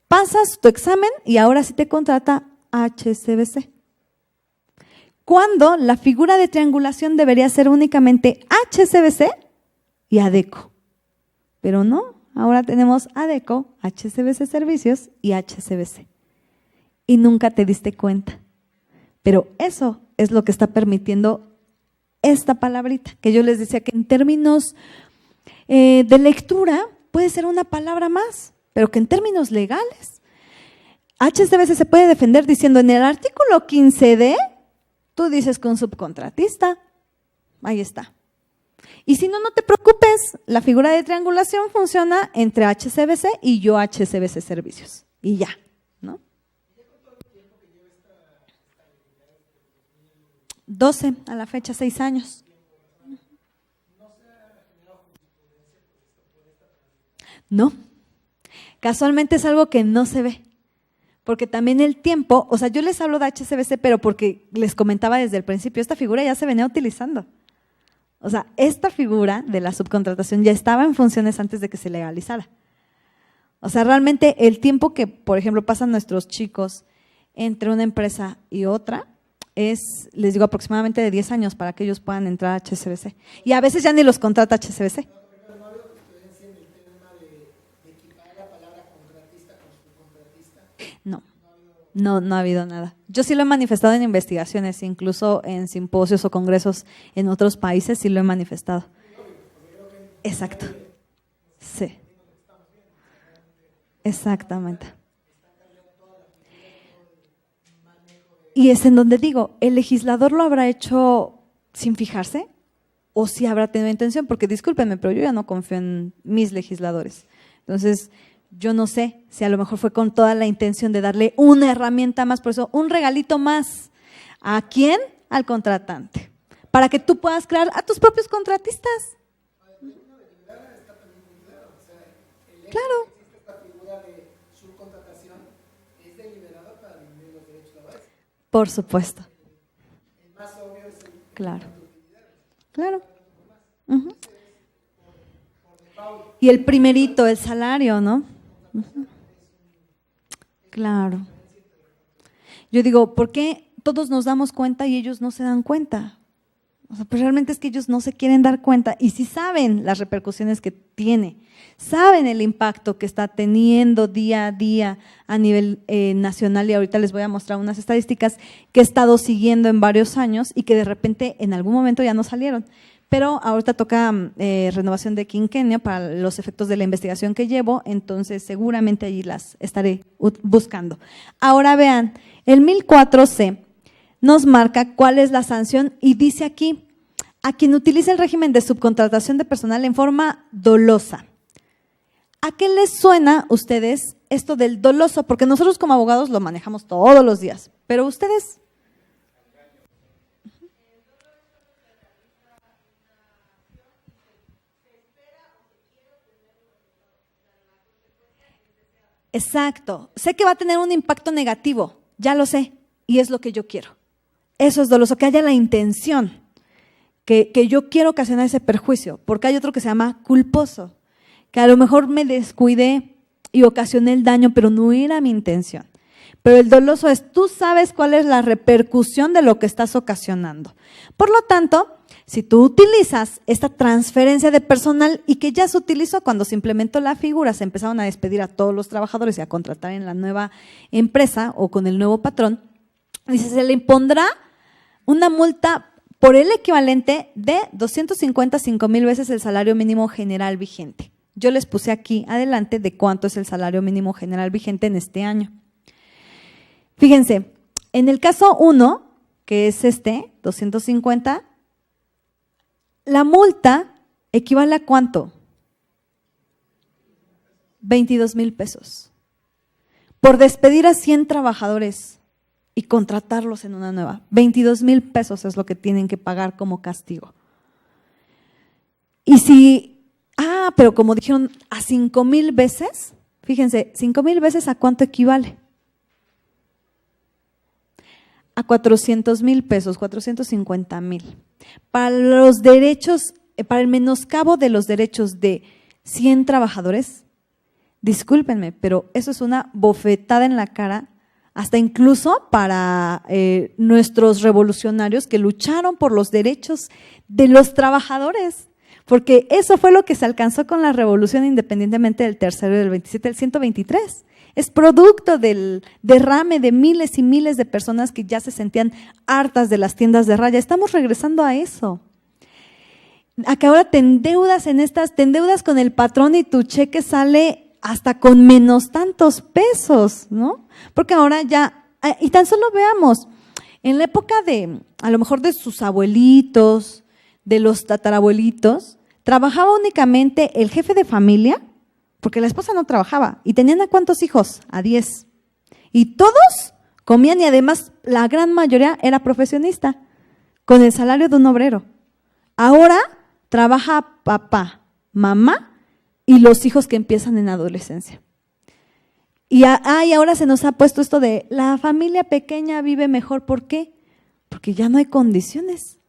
Pasas tu examen y ahora sí te contrata HSBC. Cuando la figura de triangulación debería ser únicamente HSBC y ADECO. Pero no, ahora tenemos ADECO, HSBC Servicios y HSBC. Y nunca te diste cuenta. Pero eso es lo que está permitiendo esta palabrita, que yo les decía que en términos de lectura puede ser una palabra más, pero que en términos legales, HSBC se puede defender diciendo en el artículo 15D, tú dices que un subcontratista, ahí está. Y si no, no te preocupes, la figura de triangulación funciona entre HSBC y yo HSBC Servicios. Y ya, ¿no? 12 a la fecha, 6 años. No, casualmente es algo que no se ve. Porque también el tiempo, o sea, yo les hablo de HSBC, pero porque les comentaba desde el principio, esta figura ya se venía utilizando. O sea, esta figura de la subcontratación ya estaba en funciones antes de que se legalizara. O sea, realmente el tiempo que, por ejemplo, pasan nuestros chicos entre una empresa y otra es, les digo, aproximadamente de 10 años para que ellos puedan entrar a HSBC. Y a veces ya ni los contrata HSBC. No, no ha habido nada. Yo sí lo he manifestado en investigaciones, incluso en simposios o congresos en otros países, sí lo he manifestado. Exacto. Sí. Exactamente. Y es en donde digo, ¿el legislador lo habrá hecho sin fijarse? ¿O sí habrá tenido intención? Porque discúlpenme, pero yo ya no confío en mis legisladores. Entonces, yo no sé si a lo mejor fue con toda la intención de darle una herramienta más, por eso un regalito más. ¿A quién? Al contratante. Para que tú puedas crear a tus propios contratistas. Claro. Por supuesto. Claro. Claro. Uh-huh. Y el primerito, el salario, ¿no? Uh-huh. Claro. Yo digo, ¿por qué todos nos damos cuenta y ellos no se dan cuenta? O sea, pues realmente es que ellos no se quieren dar cuenta y sí saben las repercusiones que tiene, saben el impacto que está teniendo día a día a nivel nacional y ahorita les voy a mostrar unas estadísticas que he estado siguiendo en varios años y que de repente en algún momento ya no salieron. Pero ahorita toca renovación de quinquenio para los efectos de la investigación que llevo, entonces seguramente allí las estaré buscando. Ahora vean, el 1004C nos marca cuál es la sanción y dice aquí, a quien utilice el régimen de subcontratación de personal en forma dolosa. ¿A qué les suena a ustedes esto del doloso? Porque nosotros como abogados lo manejamos todos los días, pero ustedes… Exacto. Sé que va a tener un impacto negativo, ya lo sé, y es lo que yo quiero. Eso es doloso, que haya la intención, que yo quiero ocasionar ese perjuicio, porque hay otro que se llama culposo, que a lo mejor me descuidé y ocasioné el daño, pero no era mi intención. Pero el doloso es, tú sabes cuál es la repercusión de lo que estás ocasionando. Por lo tanto, si tú utilizas esta transferencia de personal y que ya se utilizó cuando se implementó la figura, se empezaron a despedir a todos los trabajadores y a contratar en la nueva empresa o con el nuevo patrón, dice, se le impondrá una multa por el equivalente de 255,000 veces el salario mínimo general vigente. Yo les puse aquí adelante de cuánto es el salario mínimo general vigente en este año. Fíjense, en el caso 1, que es 250, la multa equivale a ¿cuánto? 22,000 pesos. Por despedir a 100 trabajadores y contratarlos en una nueva. 22,000 pesos es lo que tienen que pagar como castigo. Y si, pero como dijeron, a 5,000 veces, fíjense, 5,000 veces ¿a cuánto equivale? A 400,000 pesos, 450,000. Para los derechos, para el menoscabo de los derechos de 100 trabajadores, discúlpenme, pero eso es una bofetada en la cara, hasta incluso para nuestros revolucionarios que lucharon por los derechos de los trabajadores, porque eso fue lo que se alcanzó con la revolución independientemente del tercero y del 27, el 123. Es producto del derrame de miles y miles de personas que ya se sentían hartas de las tiendas de raya. Estamos regresando a eso. A que ahora te endeudas con el patrón y tu cheque sale hasta con menos tantos pesos, ¿no? Porque ahora ya, y tan solo veamos, en la época de, a lo mejor de sus abuelitos, de los tatarabuelitos, trabajaba únicamente el jefe de familia, porque la esposa no trabajaba. ¿Y tenían a cuántos hijos? A 10. Y todos comían y además la gran mayoría era profesionista, con el salario de un obrero. Ahora trabaja papá, mamá y los hijos que empiezan en adolescencia. Y ahora se nos ha puesto esto de la familia pequeña vive mejor. ¿Por qué? Porque ya no hay condiciones.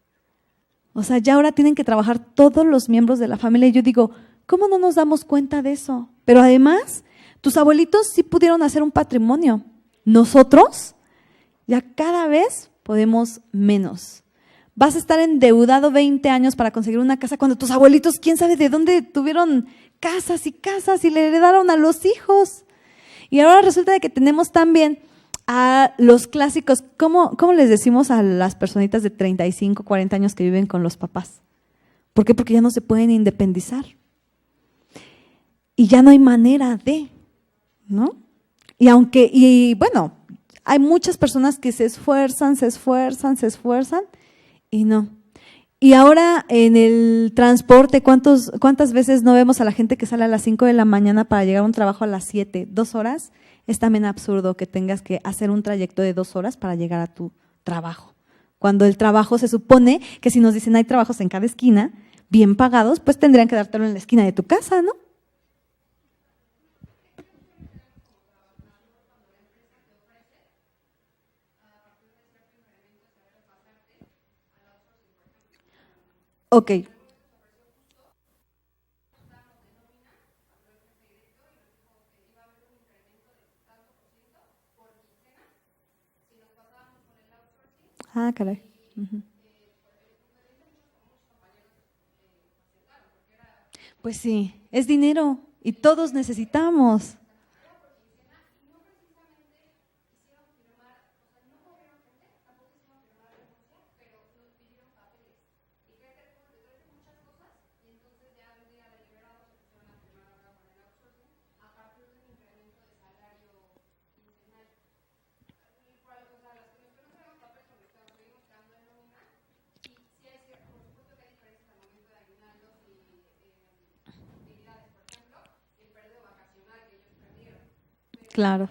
O sea, ya ahora tienen que trabajar todos los miembros de la familia. Y yo digo, ¿cómo no nos damos cuenta de eso? Pero además, tus abuelitos sí pudieron hacer un patrimonio. Nosotros ya cada vez podemos menos. Vas a estar endeudado 20 años para conseguir una casa cuando tus abuelitos, quién sabe de dónde tuvieron casas y le heredaron a los hijos. Y ahora resulta de que tenemos también a los clásicos, ¿cómo les decimos a las personitas de 35, 40 años que viven con los papás? ¿Por qué? Porque ya no se pueden independizar. Y ya no hay manera de, ¿no? Y bueno, hay muchas personas que se esfuerzan y no. Y ahora en el transporte, ¿cuántas veces no vemos a la gente que sale a las 5 de la mañana para llegar a un trabajo a las 7? 2 horas. Es también absurdo que tengas que hacer un trayecto de 2 horas para llegar a tu trabajo. Cuando el trabajo se supone que si nos dicen hay trabajos en cada esquina, bien pagados, pues tendrían que dártelo en la esquina de tu casa, ¿no? Ok. Caray. Uh-huh. Pues sí, es dinero y todos necesitamos. Claro.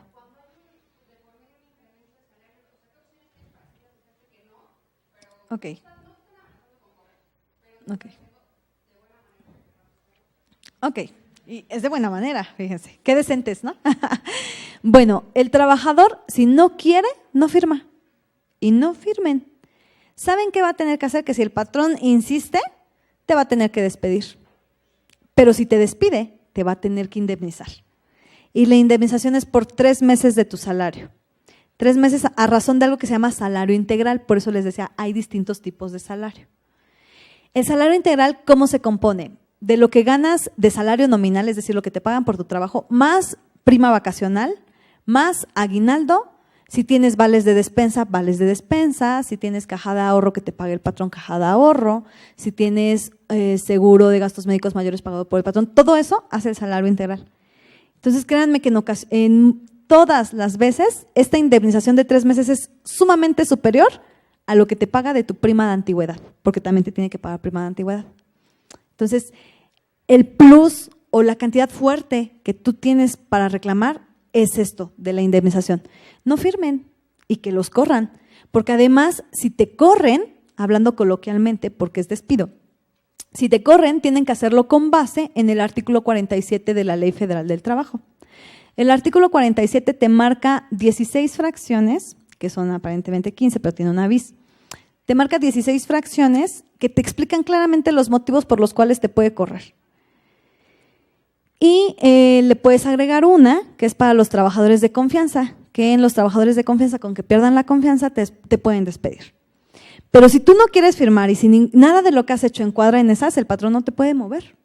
Ok. Ok. Ok. Y es de buena manera, fíjense. Qué decentes, ¿no? Bueno, el trabajador, si no quiere, no firma. y no firmen. ¿Saben qué va a tener que hacer? Que si el patrón insiste, te va a tener que despedir. Pero si te despide, te va a tener que indemnizar. Y la indemnización es por 3 meses de tu salario. 3 meses a razón de algo que se llama salario integral. Por eso les decía, hay distintos tipos de salario. El salario integral, ¿cómo se compone? De lo que ganas de salario nominal, es decir, lo que te pagan por tu trabajo, más prima vacacional, más aguinaldo. Si tienes vales de despensa, si tienes caja de ahorro que te pague el patrón, caja de ahorro, si tienes seguro de gastos médicos mayores pagado por el patrón, todo eso hace el salario integral. Entonces, créanme que en todas las veces, esta indemnización de 3 meses es sumamente superior a lo que te paga de tu prima de antigüedad, porque también te tiene que pagar prima de antigüedad. Entonces, el plus o la cantidad fuerte que tú tienes para reclamar es esto de la indemnización. No firmen y que los corran, porque además, si te corren, hablando coloquialmente, porque es despido, si te corren, tienen que hacerlo con base en el artículo 47 de la Ley Federal del Trabajo. El artículo 47 te marca 16 fracciones, que son aparentemente 15, pero tiene una bis. Te marca 16 fracciones que te explican claramente los motivos por los cuales te puede correr. Y le puedes agregar una, que es para los trabajadores de confianza, que en los trabajadores de confianza, con que pierdan la confianza, te pueden despedir. Pero si tú no quieres firmar y si nada de lo que has hecho encuadra en esas, el patrón no te puede mover.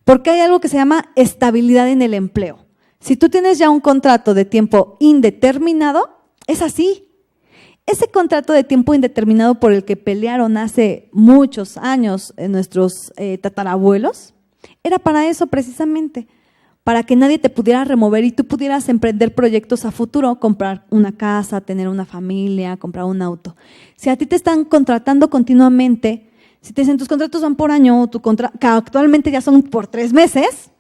Porque hay algo que se llama estabilidad en el empleo. Si tú tienes ya un contrato de tiempo indeterminado, es así. Ese contrato de tiempo indeterminado por el que pelearon hace muchos años nuestros tatarabuelos, era para eso precisamente, para que nadie te pudiera remover y tú pudieras emprender proyectos a futuro, comprar una casa, tener una familia, comprar un auto. Si a ti te están contratando continuamente, si te dicen tus contratos van por año, que actualmente ya son por 3 meses,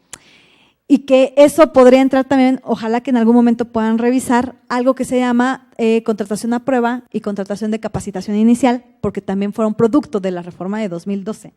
y que eso podría entrar también, ojalá que en algún momento puedan revisar algo que se llama contratación a prueba y contratación de capacitación inicial, porque también fueron producto de la reforma de 2012.